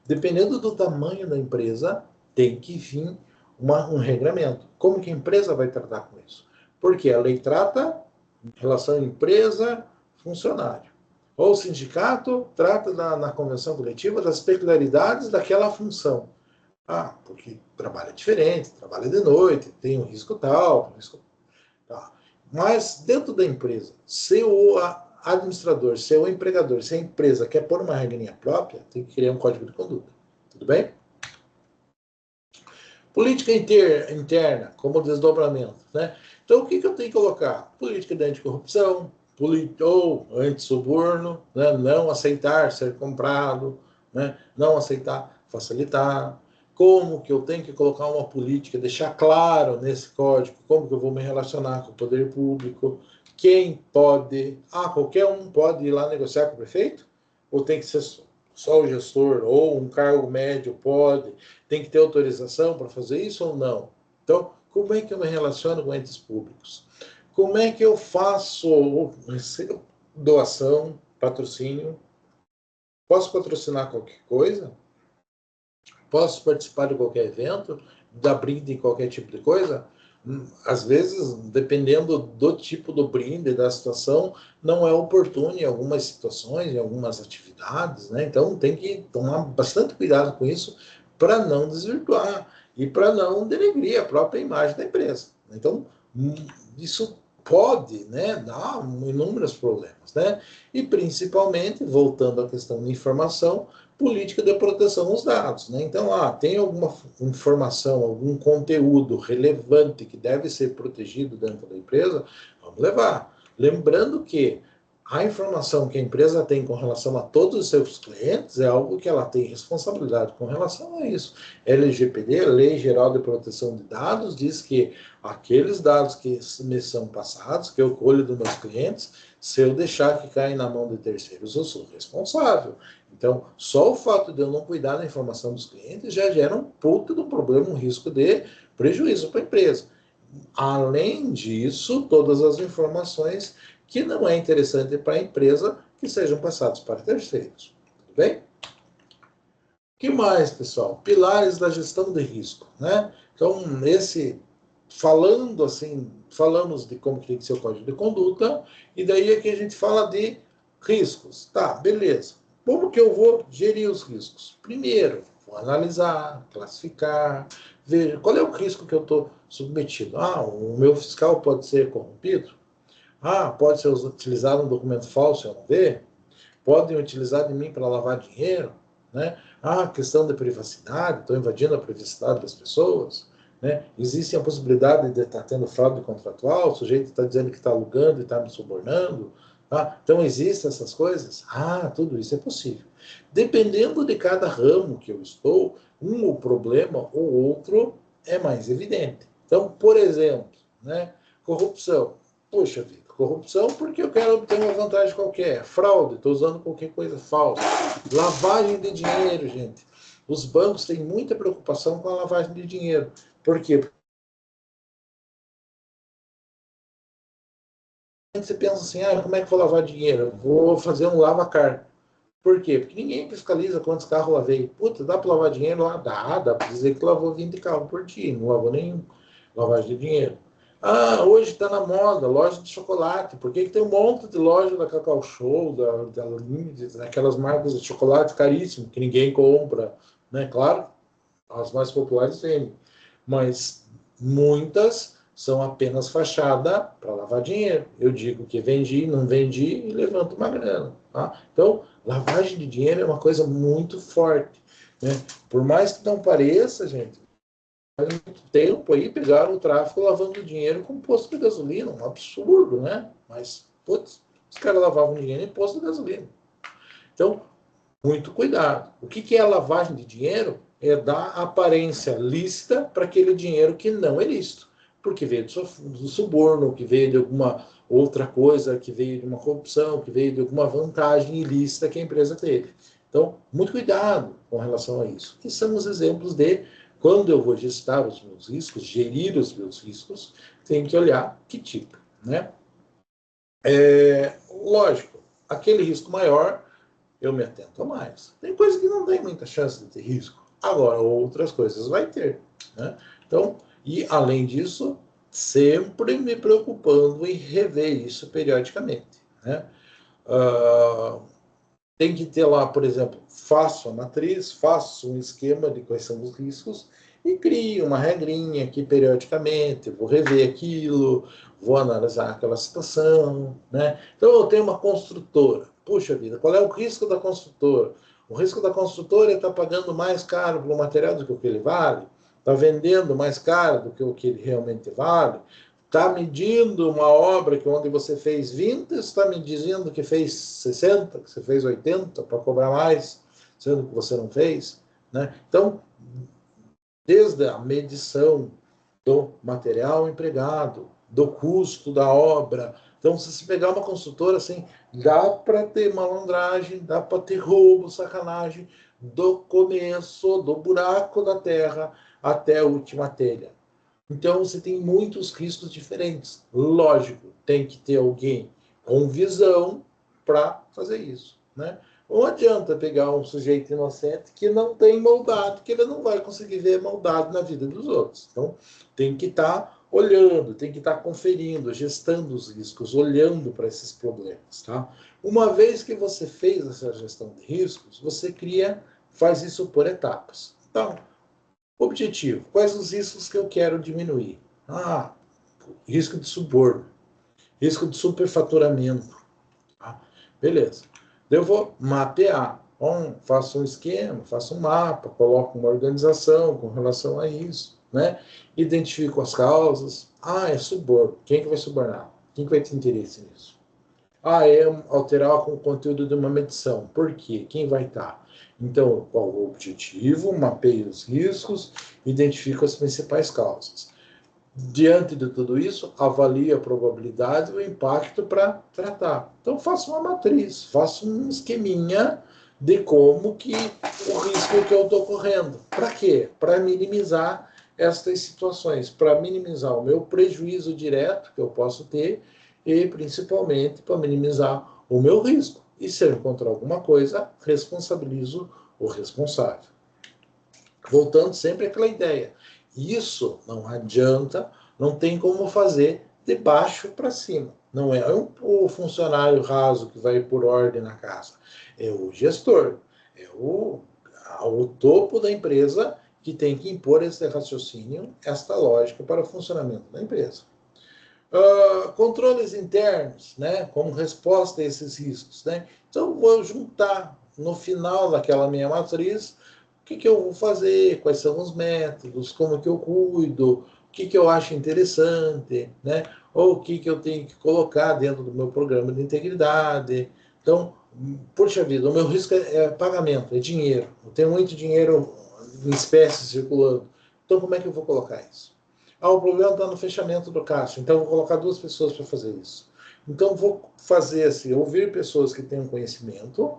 dependendo do tamanho da empresa, tem que vir um regramento. Como que a empresa vai tratar com isso? Porque a lei trata relação empresa-funcionário. Ou o sindicato trata na convenção coletiva das peculiaridades daquela função. Porque trabalha diferente, trabalha de noite, tem um risco tal, risco tal. Mas dentro da empresa, se administrador, se é o empregador, se a empresa quer pôr uma regrinha própria, tem que criar um código de conduta. Tudo bem? Política interna, como desdobramento, né? Então, o que eu tenho que colocar? Política de anticorrupção, ou anti-suborno, né? Não aceitar ser comprado, né? Não aceitar facilitar. Como que eu tenho que colocar uma política, deixar claro nesse código como que eu vou me relacionar com o poder público, quem pode, qualquer um pode ir lá negociar com o prefeito? Ou tem que ser só o gestor, ou um cargo médio pode, tem que ter autorização para fazer isso ou não? Então, como é que eu me relaciono com entes públicos? Como é que eu faço doação, patrocínio? Posso patrocinar qualquer coisa? Posso participar de qualquer evento? Dar brinde em qualquer tipo de coisa? Às vezes, dependendo do tipo do brinde, da situação, não é oportuno em algumas situações, em algumas atividades, né? Então, tem que tomar bastante cuidado com isso para não desvirtuar e para não denegrir a própria imagem da empresa. Então, isso pode, né, dar inúmeros problemas, né? E, principalmente, voltando à questão da informação, política de proteção aos dados, né? Então, tem alguma informação, algum conteúdo relevante que deve ser protegido dentro da empresa, vamos levar. Lembrando que a informação que a empresa tem com relação a todos os seus clientes é algo que ela tem responsabilidade com relação a isso. LGPD, Lei Geral de Proteção de Dados, diz que aqueles dados que me são passados, que eu colho dos meus clientes, se eu deixar que caia na mão de terceiros, eu sou responsável. Então, só o fato de eu não cuidar da informação dos clientes já gera um puta de um problema, um risco de prejuízo para a empresa. Além disso, todas as informações que não é interessante para a empresa que sejam passadas para terceiros. Tudo bem? O que mais, pessoal? Pilares da gestão de risco, né? Então, falamos de como tem que ser o código de conduta, e daí aqui a gente fala de riscos. Tá, beleza. Como que eu vou gerir os riscos? Primeiro, vou analisar, classificar, ver qual é o risco que eu estou submetido. O meu fiscal pode ser corrompido? Pode ser utilizado um documento falso e eu não ver? Podem utilizar de mim para lavar dinheiro? Né? Questão de privacidade, estou invadindo a privacidade das pessoas? Né? Existe a possibilidade de estar tendo fraude contratual, o sujeito está dizendo que está alugando e está me subornando? Então, existem essas coisas? Tudo isso é possível. Dependendo de cada ramo que eu estou, o problema ou outro é mais evidente. Então, por exemplo, né, corrupção. Puxa vida, corrupção porque eu quero obter uma vantagem qualquer. Fraude, estou usando qualquer coisa falsa. Lavagem de dinheiro, gente. Os bancos têm muita preocupação com a lavagem de dinheiro. Por quê? Você pensa assim, como é que eu vou lavar dinheiro? Vou fazer um lava-car. Por quê? Porque ninguém fiscaliza quantos carros lavei. Dá para lavar dinheiro lá? Dá para dizer que lavou 20 carros por dia, não lavou nenhum. Lavagem de dinheiro. Hoje está na moda, loja de chocolate. Por que tem um monte de loja da Cacau Show, daquelas marcas de chocolate caríssimo, que ninguém compra, né? Claro, as mais populares vendem. Mas muitas são apenas fachada para lavar dinheiro. Eu digo que vendi, não vendi e levanto uma grana. Tá? Então, lavagem de dinheiro é uma coisa muito forte. Né? Por mais que não pareça, gente, faz muito tempo aí pegaram o tráfico lavando dinheiro com posto de gasolina. Um absurdo, né? Mas, os caras lavavam dinheiro em posto de gasolina. Então, muito cuidado. O que é a lavagem de dinheiro? É dar aparência lícita para aquele dinheiro que não é lícito. Porque veio do suborno, que veio de alguma outra coisa, que veio de uma corrupção, que veio de alguma vantagem ilícita que a empresa teve. Então, muito cuidado com relação a isso. E são os exemplos de quando eu vou gestar os meus riscos, gerir os meus riscos, tenho que olhar que tipo, né? Lógico, aquele risco maior eu me atento a mais. Tem coisas que não tem muita chance de ter risco. Agora, outras coisas vai ter. Né? Então, e além disso, sempre me preocupando em rever isso periodicamente. Né? Tem que ter lá, por exemplo, faço a matriz, faço um esquema de quais são os riscos e crio uma regrinha que periodicamente vou rever aquilo, vou analisar aquela situação, né? Então eu tenho uma construtora. Puxa vida, qual é o risco da construtora? O risco da construtora é estar pagando mais caro pelo material do que o que ele vale, está vendendo mais caro do que o que ele realmente vale, está medindo uma obra que onde você fez 20, está me dizendo que fez 60, que você fez 80 para cobrar mais, sendo que você não fez, né? Então, desde a medição do material empregado, do custo da obra. Então, se você pegar uma consultora, assim, dá para ter malandragem, dá para ter roubo, sacanagem, do começo, do buraco da terra até a última telha. Então, você tem muitos riscos diferentes. Lógico, tem que ter alguém com visão para fazer isso, né? Não adianta pegar um sujeito inocente que não tem maldade, que ele não vai conseguir ver maldade na vida dos outros. Então, tem que estar olhando, tem que estar conferindo, gestando os riscos, olhando para esses problemas, tá? Uma vez que você fez essa gestão de riscos, você faz isso por etapas. Então, objetivo, quais os riscos que eu quero diminuir? Risco de suborno, risco de superfaturamento. Tá? Beleza. Eu vou mapear. Bom, faço um esquema, faço um mapa, coloco uma organização com relação a isso, né? Identifico as causas. É suborno. Quem que vai subornar? Quem que vai ter interesse nisso? É alterar o conteúdo de uma medição. Por quê? Quem vai estar? Então, qual o objetivo? Mapeio os riscos, identifico as principais causas. Diante de tudo isso, avalio a probabilidade e o impacto para tratar. Então, faço uma matriz, faço um esqueminha de como que o risco que eu estou correndo. Para quê? Para minimizar estas situações, para minimizar o meu prejuízo direto que eu posso ter e, principalmente, para minimizar o meu risco. E se eu encontrar alguma coisa, responsabilizo o responsável. Voltando sempre àquela ideia. Isso não adianta, não tem como fazer de baixo para cima. Não é o funcionário raso que vai por ordem na casa. É o gestor, é o topo da empresa que tem que impor esse raciocínio, esta lógica para o funcionamento da empresa. Controles internos, né, como resposta a esses riscos. Né? Então, vou juntar no final daquela minha matriz o que eu vou fazer, quais são os métodos, como que eu cuido, o que eu acho interessante, né? Ou o que eu tenho que colocar dentro do meu programa de integridade. Então, puxa vida, o meu risco é pagamento, é dinheiro. Eu tenho muito dinheiro em espécie circulando. Então, como é que eu vou colocar isso? O problema está no fechamento do caixa, então eu vou colocar 2 pessoas para fazer isso. Então, vou fazer assim, ouvir pessoas que tenham conhecimento,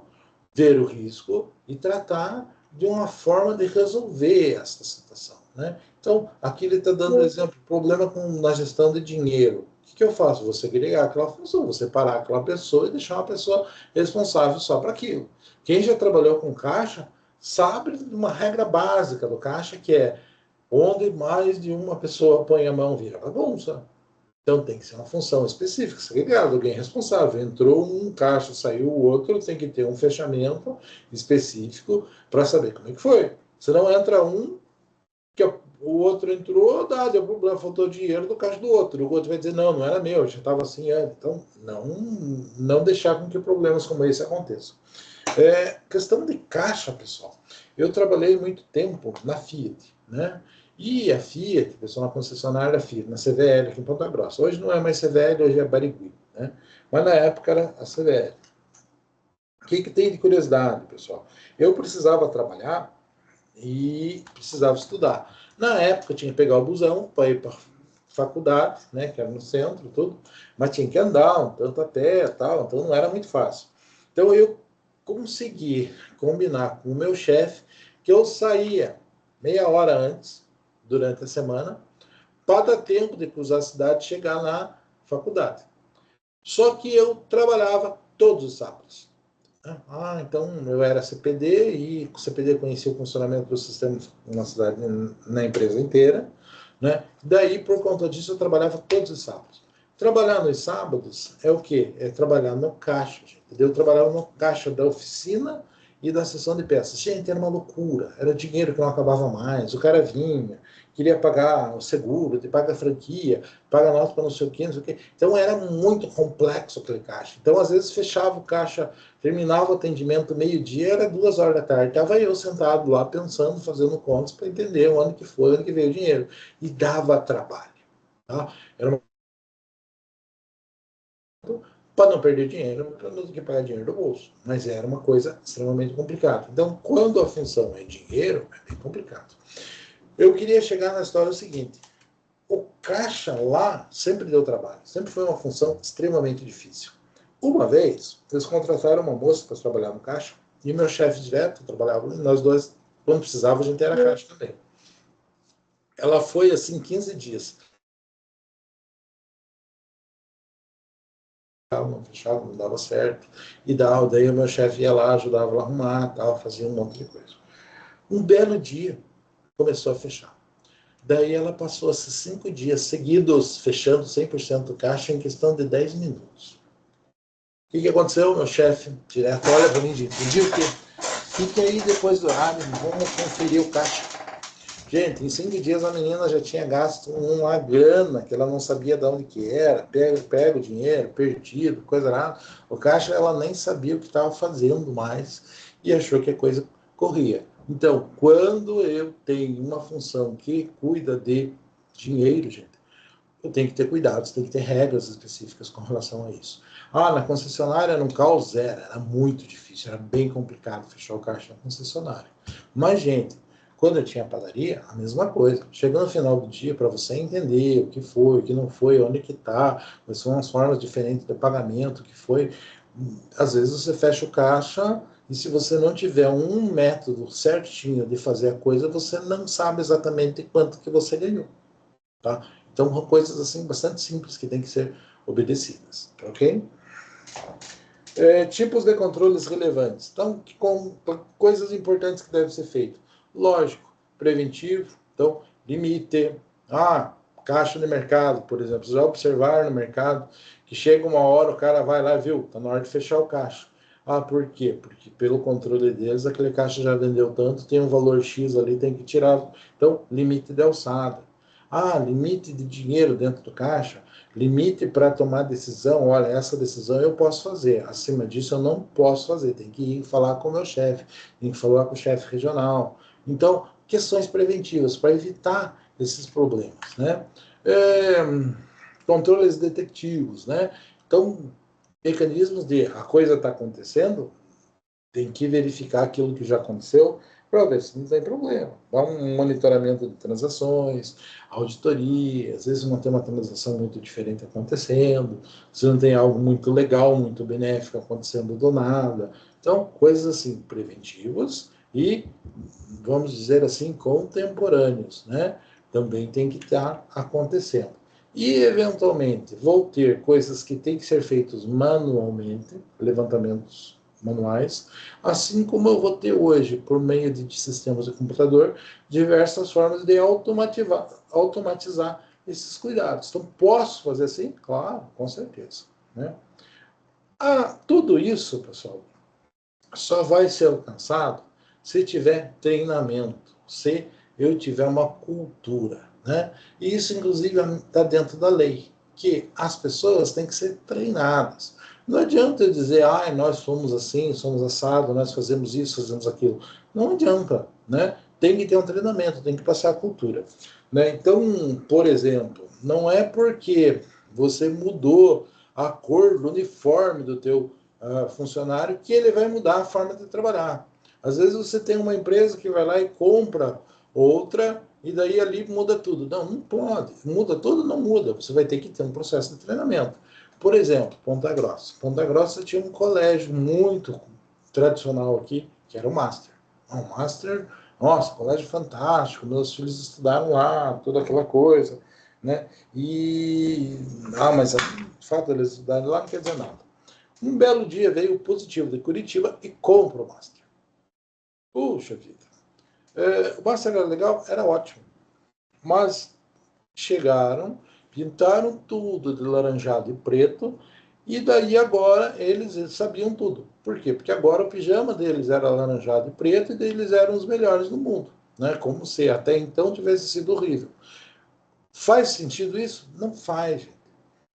ver o risco e tratar de uma forma de resolver essa situação. Né? Então, aqui ele está dando exemplo, problema na gestão de dinheiro. O que eu faço? Vou segregar aquela função, vou separar aquela pessoa e deixar uma pessoa responsável só para aquilo. Quem já trabalhou com caixa sabe de uma regra básica do caixa, que é onde mais de uma pessoa põe a mão, vira bagunça. Então tem que ser uma função específica, segregada, alguém responsável. Entrou um caixa, saiu o outro, tem que ter um fechamento específico para saber como é que foi. Senão entra um, que o outro entrou, deu problema, faltou dinheiro do caixa do outro. O outro vai dizer, não era meu, já estava assim antes. Então, não deixar com que problemas como esse aconteçam. Questão de caixa, pessoal. Eu trabalhei muito tempo na Fiat, né? E a Fiat, pessoal, na concessionária da Fiat, na CVL, aqui em Ponta Grossa. Hoje não é mais CVL, hoje é Barigui, né? Mas na época era a CVL. O que tem de curiosidade, pessoal? Eu precisava trabalhar e precisava estudar. Na época, eu tinha que pegar o busão para ir para a faculdade, né, que era no centro, tudo, mas tinha que andar um tanto a pé, tal, então não era muito fácil. Então eu consegui combinar com o meu chefe que eu saía meia hora antes, durante a semana, para dar tempo de cruzar a cidade e chegar na faculdade. Só que eu trabalhava todos os sábados. Então eu era CPD e o CPD conhecia o funcionamento do sistema na cidade, na empresa inteira, né? Daí, por conta disso, eu trabalhava todos os sábados. Trabalhar nos sábados é o quê? É trabalhar no caixa, entendeu? Eu trabalhava no caixa da oficina e da seção de peças. Gente, era uma loucura, era dinheiro que não acabava mais, o cara vinha, queria pagar o seguro, te paga a franquia, paga nota para não sei o quê, não sei o quê. Então era muito complexo aquele caixa. Então, às vezes, fechava o caixa, terminava o atendimento meio-dia, era 2 horas da tarde. Estava eu sentado lá pensando, fazendo contas para entender onde que foi, onde que veio o dinheiro. E dava trabalho. Tá? Era uma para não perder dinheiro, para não ter que pagar dinheiro do bolso. Mas era uma coisa extremamente complicada. Então, quando a função é dinheiro, é bem complicado. Eu queria chegar na história seguinte. O caixa lá sempre deu trabalho. Sempre foi uma função extremamente difícil. Uma vez, eles contrataram uma moça para trabalhar no caixa, e meu chefe direto trabalhava, e nós dois, quando precisava, a gente era caixa também. Ela foi assim 15 dias. Não fechava, não dava certo. E daí o meu chefe ia lá, ajudava ela a arrumar, tal, fazia um monte de coisa. Um belo dia, começou a fechar. Daí ela passou esses 5 dias seguidos, fechando 100% do caixa em questão de 10 minutos. O que aconteceu? Meu chefe direto olha para mim e diz, entendi o quê? Fique aí depois do horário, vamos conferir o caixa. Gente, em 5 dias a menina já tinha gasto uma grana que ela não sabia de onde que era, pega o dinheiro, perdido, coisa lá. O caixa ela nem sabia o que estava fazendo mais e achou que a coisa corria. Então, quando eu tenho uma função que cuida de dinheiro, gente, eu tenho que ter cuidados, tem que ter regras específicas com relação a isso. Na concessionária, no caos era muito difícil, era bem complicado fechar o caixa na concessionária. Mas, gente, quando eu tinha padaria, a mesma coisa. Chegando no final do dia, para você entender o que foi, o que não foi, onde que está, quais são as formas diferentes de pagamento, o que foi. Às vezes você fecha o caixa e se você não tiver um método certinho de fazer a coisa, você não sabe exatamente quanto que você ganhou. Tá? Então, são coisas assim bastante simples que têm que ser obedecidas, ok? Tipos de controles relevantes. Então, coisas importantes que devem ser feitas. Lógico, preventivo, então, limite. Caixa de mercado, por exemplo. Vocês já observaram no mercado que chega uma hora, o cara vai lá, viu, está na hora de fechar o caixa. Por quê? Porque pelo controle deles, aquele caixa já vendeu tanto, tem um valor X ali, tem que tirar. Então, limite de alçada. Limite de dinheiro dentro do caixa, limite para tomar decisão, olha, essa decisão eu posso fazer, acima disso eu não posso fazer, tem que ir falar com o meu chefe, tem que falar com o chefe regional. Então, questões preventivas para evitar esses problemas, né? Controles detectivos, né? Então, mecanismos de a coisa está acontecendo, tem que verificar aquilo que já aconteceu para ver se não tem problema. Dá um monitoramento de transações, auditoria, às vezes não tem uma transação muito diferente acontecendo, se não tem algo muito legal, muito benéfico acontecendo do nada. Então, coisas assim, preventivas e, vamos dizer assim, contemporâneos, né? Também tem que estar acontecendo. E, eventualmente, vou ter coisas que têm que ser feitas manualmente, levantamentos manuais, assim como eu vou ter hoje, por meio de sistemas de computador, diversas formas de automatizar esses cuidados. Então, posso fazer assim? Claro, com certeza. Né? Tudo isso, pessoal, só vai ser alcançado se tiver treinamento, se eu tiver uma cultura. Né? E isso, inclusive, está dentro da lei, que as pessoas têm que ser treinadas. Não adianta eu dizer, nós somos assim, somos assado, nós fazemos isso, fazemos aquilo. Não adianta, né? Tem que ter um treinamento, tem que passar a cultura. Né? Então, por exemplo, não é porque você mudou a cor do uniforme do teu funcionário que ele vai mudar a forma de trabalhar. Às vezes você tem uma empresa que vai lá e compra outra e daí ali muda tudo. Não pode. Muda tudo? Não muda. Você vai ter que ter um processo de treinamento. Por exemplo, Ponta Grossa. Ponta Grossa tinha um colégio muito tradicional aqui, que era o Master. O Master, nossa, colégio fantástico, meus filhos estudaram lá, toda aquela coisa, né? Mas o fato de eles estudarem lá não quer dizer nada. Um belo dia veio o positivo de Curitiba e compra o Master. Puxa vida. O Master era legal? Era ótimo. Mas chegaram, pintaram tudo de laranjado e preto E daí agora eles sabiam tudo. Por quê? Porque agora o pijama deles era alaranjado e preto, e daí eles eram os melhores do mundo, né? Como se até então tivesse sido horrível. Faz sentido isso? Não faz, gente.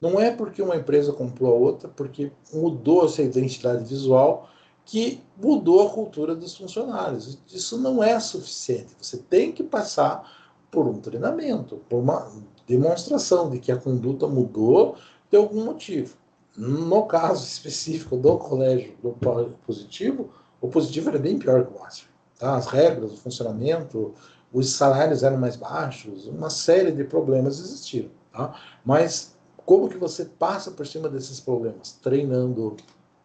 Não é porque uma empresa comprou a outra, porque mudou essa identidade visual, que mudou a cultura dos funcionários. Isso não é suficiente. Você tem que passar por um treinamento, por uma demonstração de que a conduta mudou de algum motivo. No caso específico do colégio do positivo, o positivo era bem pior que o Master. Tá? As regras, o funcionamento, os salários eram mais baixos, uma série de problemas existiram. Tá? Mas como que você passa por cima desses problemas? Treinando,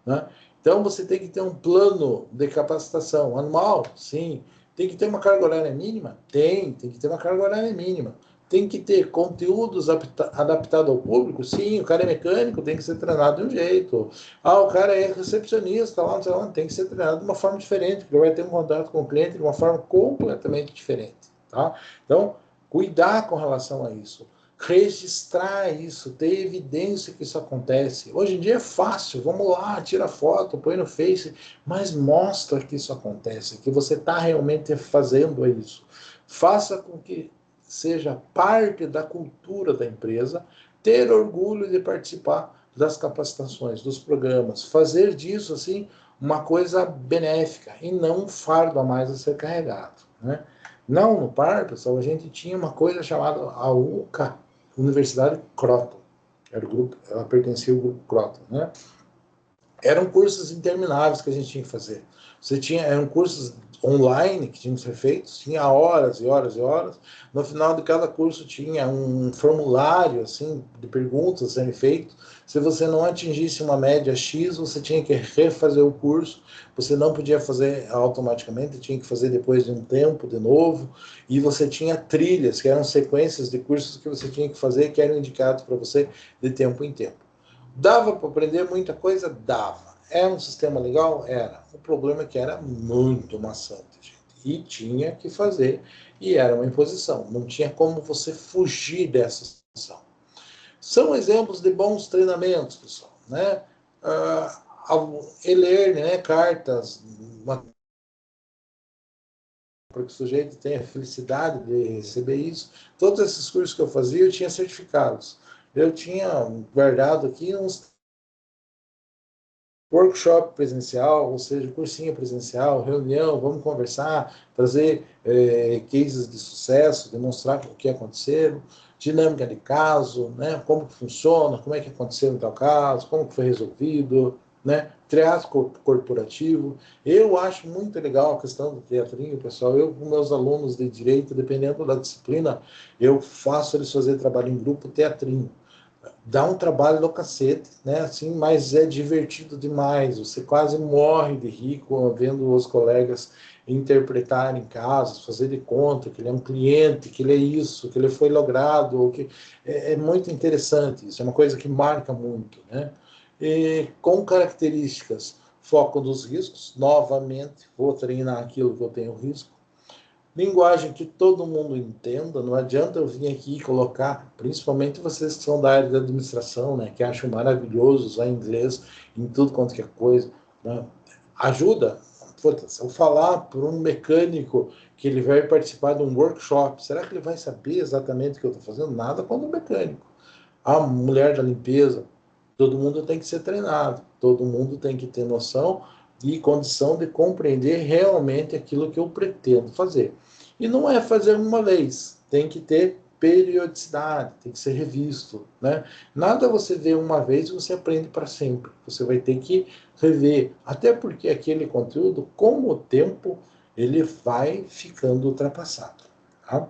né? Então você tem que ter um plano de capacitação anual, sim. Tem que ter uma carga horária mínima? Tem que ter uma carga horária mínima. Tem que ter conteúdos adaptados ao público? Sim, o cara é mecânico, tem que ser treinado de um jeito. Ah, o cara é recepcionista, lá, não sei lá, tem que ser treinado de uma forma diferente, porque vai ter um contato com o cliente de uma forma completamente diferente. Tá? Então, cuidar com relação a isso. Registrar isso, ter evidência que isso acontece. Hoje em dia é fácil, vamos lá, tira foto, põe no Face, mas mostra que isso acontece, que você está realmente fazendo isso. Faça com que seja parte da cultura da empresa, ter orgulho de participar das capacitações, dos programas, fazer disso assim uma coisa benéfica e não um fardo a mais a ser carregado, né? Não, no par, pessoal, a gente tinha uma coisa chamada a UCA, Universidade Croton. Era o grupo, ela pertencia ao grupo Croton, né? Eram cursos intermináveis que a gente tinha que fazer. Eram cursos online que tinham que ser feitos, tinha horas e horas e horas. No final de cada curso tinha um formulário assim de perguntas a serem feitas. Se você não atingisse uma média X, você tinha que refazer o curso. Você não podia fazer automaticamente, tinha que fazer depois de um tempo de novo. E você tinha trilhas, que eram sequências de cursos que você tinha que fazer, que eram indicados para você de tempo em tempo. Dava para aprender muita coisa? Dava. Era um sistema legal? Era. O problema é que era muito maçante, gente. E tinha que fazer, e era uma imposição. Não tinha como você fugir dessa situação. São exemplos de bons treinamentos, pessoal, né? Ler, né, cartas, para que o sujeito tenha a felicidade de receber isso. Todos esses cursos que eu fazia, eu tinha certificados. Eu tinha guardado aqui uns workshop presencial, ou seja, cursinho presencial, reunião, vamos conversar, trazer cases de sucesso, demonstrar o que aconteceu, dinâmica de caso, né, como que funciona, como é que aconteceu em tal caso, como que foi resolvido, né, triatlo corporativo. Eu acho muito legal a questão do teatrinho, pessoal. Eu, com meus alunos de direito, dependendo da disciplina, eu faço eles fazer trabalho em grupo teatrinho. Dá um trabalho do cacete, né? Assim, mas é divertido demais. Você quase morre de rir vendo os colegas interpretarem casos, fazer de conta que ele é um cliente, que ele é isso, que ele foi logrado, ou que é muito interessante. Isso é uma coisa que marca muito, né? E com características, foco dos riscos. Novamente, vou treinar aquilo que eu tenho risco. Linguagem que todo mundo entenda, não adianta eu vir aqui e colocar, principalmente vocês que são da área da administração, né, que acham maravilhoso usar inglês em tudo quanto que é coisa, né? Ajuda. Se eu falar por um mecânico que ele vai participar de um workshop, será que ele vai saber exatamente o que eu estou fazendo? Nada quando o mecânico. A mulher da limpeza, todo mundo tem que ser treinado, todo mundo tem que ter noção e condição de compreender realmente aquilo que eu pretendo fazer. E não é fazer uma vez, tem que ter periodicidade, tem que ser revisto, né? Nada você vê uma vez e você aprende para sempre. Você vai ter que rever, até porque aquele conteúdo, com o tempo, ele vai ficando ultrapassado, tá?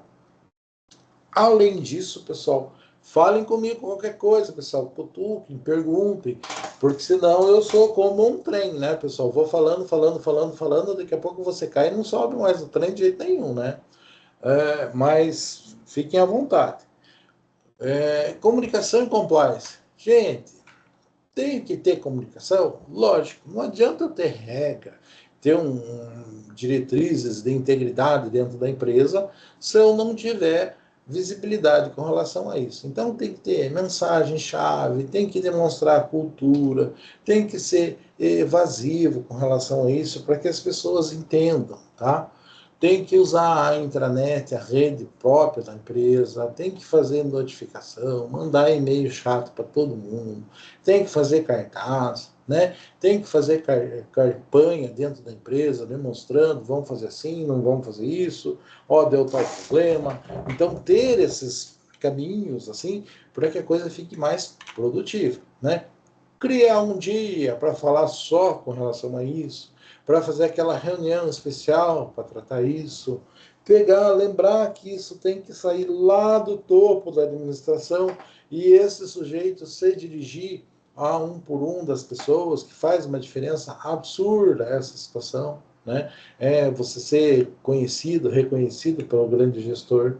Além disso, pessoal, falem comigo qualquer coisa, pessoal, cutuquem, perguntem, porque senão eu sou como um trem, né, pessoal? Vou falando, falando, falando, falando, daqui a pouco você cai e não sobe mais o trem de jeito nenhum, né? Mas fiquem à vontade. Comunicação e compliance. Gente, tem que ter comunicação? Lógico, não adianta eu ter regra, ter diretrizes de integridade dentro da empresa, se eu não tiver visibilidade com relação a isso. Então tem que ter mensagem-chave, tem que demonstrar cultura, tem que ser evasivo com relação a isso para que as pessoas entendam, tá? Tem que usar a intranet, a rede própria da empresa, tem que fazer notificação, mandar e-mail chato para todo mundo, tem que fazer cartaz, né? Tem que fazer campanha dentro da empresa, demonstrando, vamos fazer assim, não vamos fazer isso, ó, deu tal problema. Então, ter esses caminhos, assim, para que a coisa fique mais produtiva, né? Criar um dia para falar só com relação a isso, para fazer aquela reunião especial para tratar isso, pegar, lembrar que isso tem que sair lá do topo da administração e esse sujeito se dirigir a um por um das pessoas, que faz uma diferença absurda essa situação, né? É você ser conhecido, reconhecido pelo grande gestor,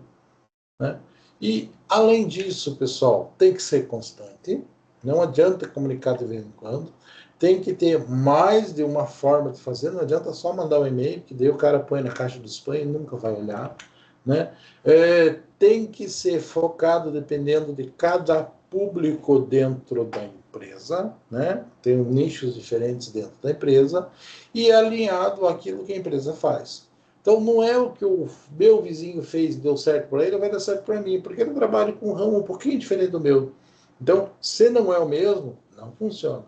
né? E, além disso, pessoal, tem que ser constante, não adianta comunicar de vez em quando, tem que ter mais de uma forma de fazer, não adianta só mandar um e-mail, que daí o cara põe na caixa do spam e nunca vai olhar, né? Tem que ser focado dependendo de cada público dentro da empresa, né? Tem nichos diferentes dentro da empresa, e alinhado àquilo que a empresa faz. Então, não é o que o meu vizinho fez e deu certo para ele, vai dar certo para mim, porque ele trabalha com um ramo um pouquinho diferente do meu. Então, se não é o mesmo, não funciona.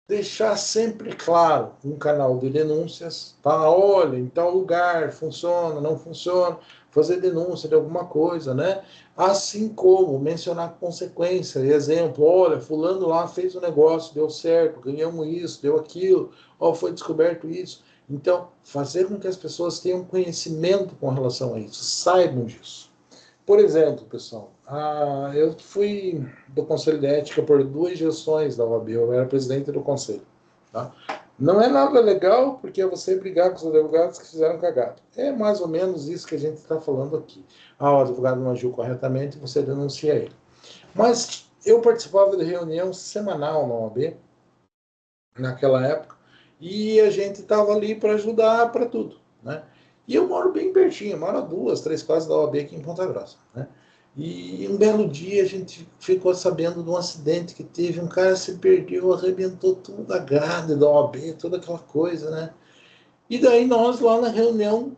Deixar sempre claro um canal de denúncias, tá? Olha, em tal lugar funciona, não funciona, fazer denúncia de alguma coisa, né? Assim como mencionar consequência, exemplo, olha, fulano lá fez um negócio, deu certo, ganhamos isso, deu aquilo, ó, foi descoberto isso. Então, fazer com que as pessoas tenham conhecimento com relação a isso, saibam disso. Por exemplo, pessoal, eu fui do Conselho de Ética por 2 gestões da OAB, eu era presidente do Conselho. Tá? Não é nada legal porque é você brigar com os advogados que fizeram cagada. É mais ou menos isso que a gente está falando aqui. O advogado não agiu corretamente, você denuncia ele. Mas eu participava de reunião semanal na OAB, naquela época, e a gente estava ali para ajudar para tudo, né? E eu moro bem pertinho, moro a 2, 3 quadras da OAB aqui em Ponta Grossa, né? E um belo dia a gente ficou sabendo de um acidente que teve, um cara se perdeu, arrebentou toda a grade da OAB, toda aquela coisa, né? E daí nós lá na reunião,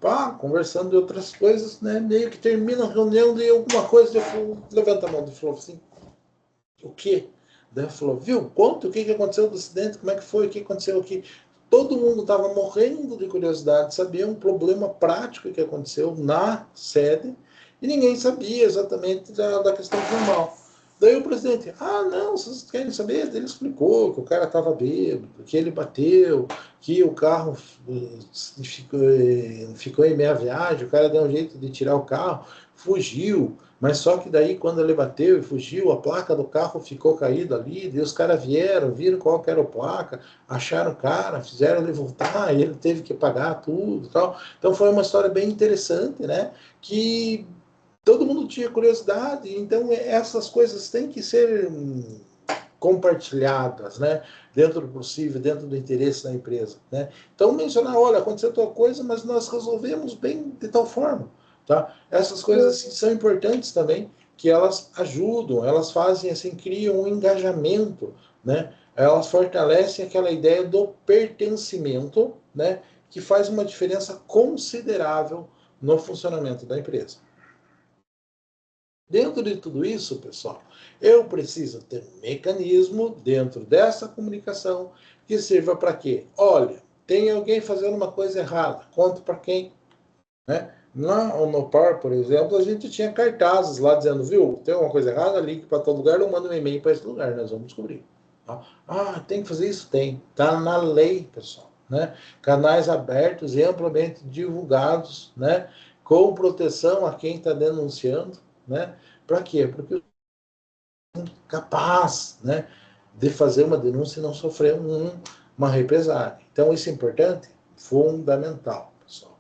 pá, conversando de outras coisas, né? Meio que termina a reunião de alguma coisa, eu levanta a mão e falou assim, o quê? Daí falou, viu, conta o que aconteceu do acidente, como é que foi, o que aconteceu aqui. Todo mundo estava morrendo de curiosidade, sabia um problema prático que aconteceu na sede e ninguém sabia exatamente da questão formal. Daí o presidente, não, vocês querem saber? Ele explicou que o cara estava bêbado, que ele bateu, que o carro ficou em meia viagem, o cara deu um jeito de tirar o carro, fugiu, mas só que daí quando ele bateu e fugiu, a placa do carro ficou caída ali, daí os caras vieram, viram qual que era a placa, acharam o cara, fizeram ele voltar, e ele teve que pagar tudo e tal. Então foi uma história bem interessante, né? Que todo mundo tinha curiosidade, então essas coisas têm que ser compartilhadas, né? Dentro do possível, dentro do interesse da empresa, né? Então mencionar, olha, aconteceu tal coisa, mas nós resolvemos bem de tal forma, tá? Essas coisas assim, são importantes também, que elas ajudam, elas fazem assim, criam um engajamento, né? Elas fortalecem aquela ideia do pertencimento, né? Que faz uma diferença considerável no funcionamento da empresa. Dentro de tudo isso, pessoal, eu preciso ter um mecanismo dentro dessa comunicação que sirva para quê? Olha, tem alguém fazendo uma coisa errada, conta para quem? Né? No PAR, por exemplo, a gente tinha cartazes lá dizendo, viu, tem alguma coisa errada, ligue para todo lugar ou manda um e-mail para esse lugar, nós vamos descobrir. Tem que fazer isso? Tem. Está na lei, pessoal. Né? Canais abertos e amplamente divulgados, né? Com proteção a quem está denunciando, né? Para quê? Porque é capaz, né, de fazer uma denúncia e não sofrer uma represália. Então, isso é importante, fundamental, pessoal.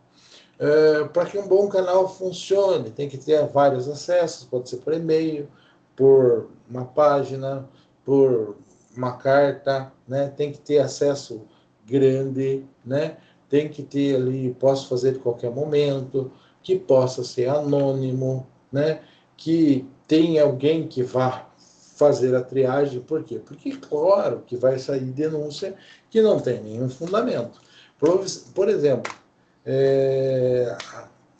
Para que um bom canal funcione, tem que ter vários acessos, pode ser por e-mail, por uma página, por uma carta, né? Tem que ter acesso grande, né? Tem que ter ali, posso fazer de qualquer momento, que possa ser anônimo, né? Que tenha alguém que vá fazer a triagem. Por quê? Porque, claro, que vai sair denúncia que não tem nenhum fundamento. Por exemplo,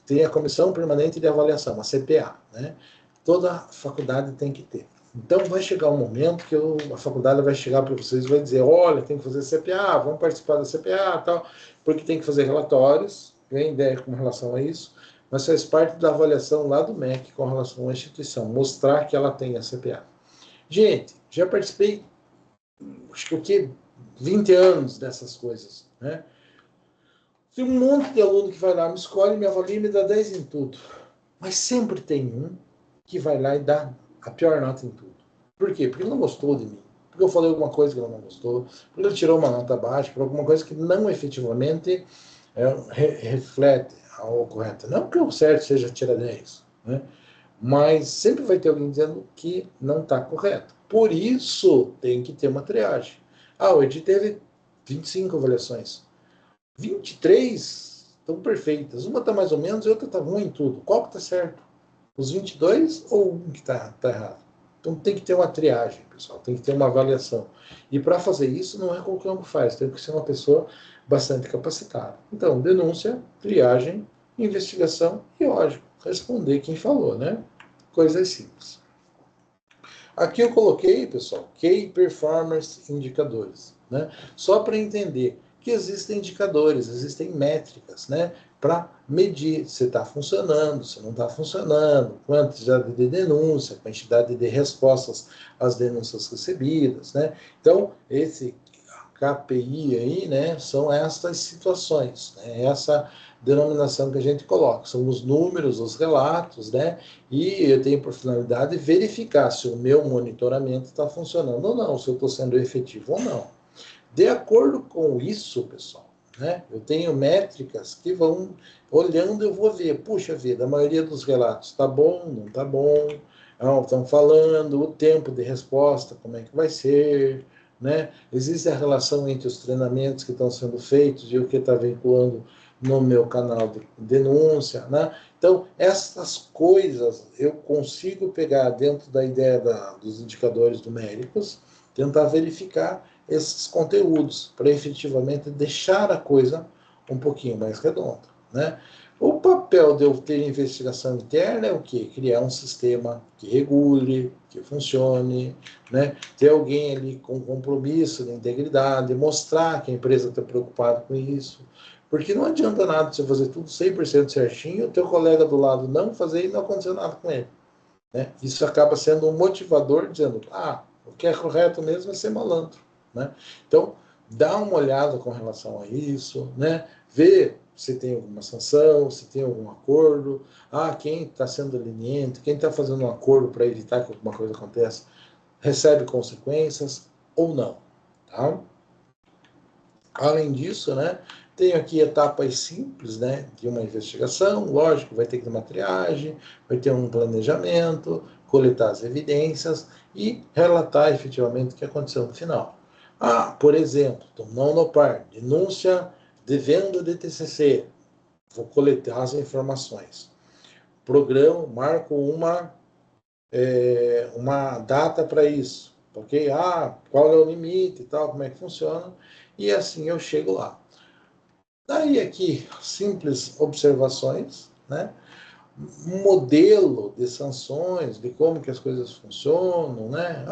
tem a Comissão Permanente de Avaliação, a CPA, né? Toda faculdade tem que ter. Então, vai chegar um momento que a faculdade vai chegar para vocês e vai dizer, olha, tem que fazer CPA, vamos participar da CPA e tal, porque tem que fazer relatórios, tem ideia com relação a isso, mas faz parte da avaliação lá do MEC com relação à instituição, mostrar que ela tem a CPA. Gente, já participei, acho que o quê? 20 anos dessas coisas, né? Tem um monte de aluno que vai lá, me escolhe, me avalia e me dá 10 em tudo. Mas sempre tem um que vai lá e dá a pior nota em tudo. Por quê? Porque ele não gostou de mim. Porque eu falei alguma coisa que ele não gostou. Porque ele tirou uma nota baixa, por alguma coisa que não efetivamente reflete ao correto. Não que o certo seja tirar 10, né? Mas sempre vai ter alguém dizendo que não está correto. Por isso tem que ter uma triagem. O Edi teve 25 avaliações. 23 estão perfeitas. Uma está mais ou menos e outra está ruim em tudo. Qual que está certo? Os 22 ou um que está errado? Então tem que ter uma triagem, pessoal. Tem que ter uma avaliação. E para fazer isso, não é qualquer um que faz. Tem que ser uma pessoa bastante capacitada. Então, denúncia, triagem, investigação e, lógico, responder quem falou, né? Coisas simples. Aqui eu coloquei, pessoal, Key Performance Indicadores, né? Só para entender que existem indicadores, existem métricas, né? Para medir se está funcionando, se não está funcionando, quantidade de denúncia, quantidade de respostas às denúncias recebidas, né? Então, esse KPI aí, né? São estas situações, né? Essa denominação que a gente coloca, são os números, os relatos, né? E eu tenho por finalidade verificar se o meu monitoramento está funcionando ou não, se eu estou sendo efetivo ou não. De acordo com isso, pessoal, né? Eu tenho métricas que vão, olhando, eu vou ver, puxa vida, a maioria dos relatos está bom, não está bom, estão falando, o tempo de resposta, como é que vai ser, né? Existe a relação entre os treinamentos que estão sendo feitos e o que está vinculando no meu canal de denúncia, né? Então, essas coisas eu consigo pegar dentro da ideia dos indicadores numéricos, tentar verificar esses conteúdos, para efetivamente deixar a coisa um pouquinho mais redonda, né? O papel de eu ter investigação interna é o quê? Criar um sistema que regule, que funcione, né? Ter alguém ali com compromisso de integridade, mostrar que a empresa está preocupada com isso, porque não adianta nada você fazer tudo 100% certinho, o teu colega do lado não fazer e não acontecer nada com ele, né? Isso acaba sendo um motivador, dizendo, o que é correto mesmo é ser malandro, né? Então, dá uma olhada com relação a isso, né? Vê se tem alguma sanção, se tem algum acordo, quem está sendo leniente, quem está fazendo um acordo para evitar que alguma coisa aconteça, recebe consequências ou não, tá? Além disso, né, tenho aqui etapas simples, né, de uma investigação, lógico, vai ter que ter uma triagem, vai ter um planejamento, coletar as evidências e relatar efetivamente o que aconteceu no final. Por exemplo, não no par, denúncia de venda de TCC, vou coletar as informações. Programa, marco uma data para isso, ok? Qual é o limite e tal, como é que funciona, e assim eu chego lá. Daí aqui, simples observações, né? Um modelo de sanções, de como que as coisas funcionam, né?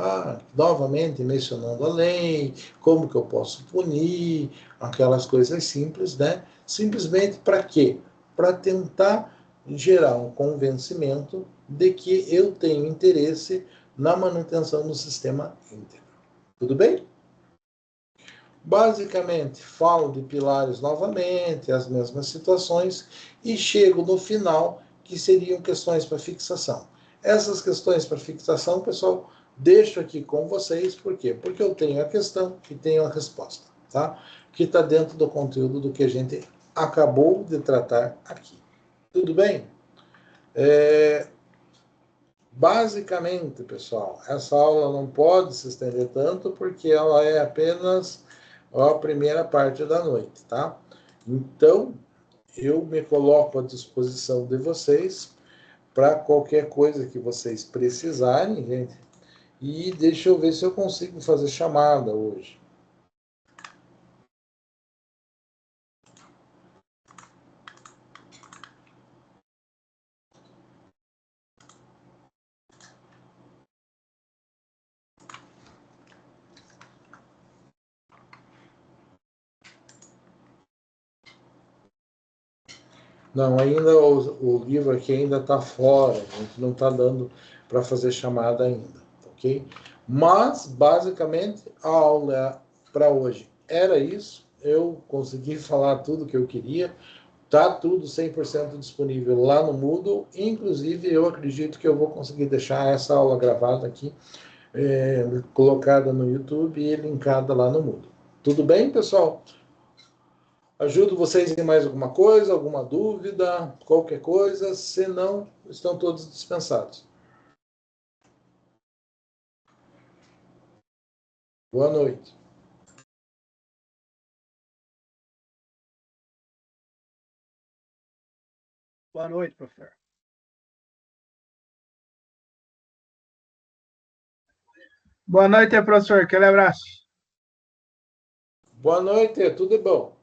Novamente mencionando a lei, como que eu posso punir, aquelas coisas simples, né? Simplesmente para quê? Para tentar gerar um convencimento de que eu tenho interesse na manutenção do sistema íntegro. Tudo bem? Basicamente, falo de pilares novamente, as mesmas situações, e chego no final, que seriam questões para fixação. Essas questões para fixação, pessoal, deixo aqui com vocês, por quê? Porque eu tenho a questão e tenho a resposta, tá? Que está dentro do conteúdo do que a gente acabou de tratar aqui. Tudo bem? Basicamente, pessoal, essa aula não pode se estender tanto, porque ela é apenas a primeira parte da noite, tá? Então, eu me coloco à disposição de vocês para qualquer coisa que vocês precisarem, gente. E deixa eu ver se eu consigo fazer chamada hoje. Não, ainda o livro aqui ainda está fora, a gente não está dando para fazer chamada ainda, ok? Mas, basicamente, a aula para hoje era isso. Eu consegui falar tudo que eu queria. Tá tudo 100% disponível lá no Moodle. Inclusive, eu acredito que eu vou conseguir deixar essa aula gravada aqui, colocada no YouTube e linkada lá no Moodle. Tudo bem, pessoal? Ajudo vocês em mais alguma coisa, alguma dúvida, qualquer coisa. Se não, estão todos dispensados. Boa noite. Boa noite, professor. Boa noite, professor. Aquele abraço. Boa noite, tudo bom?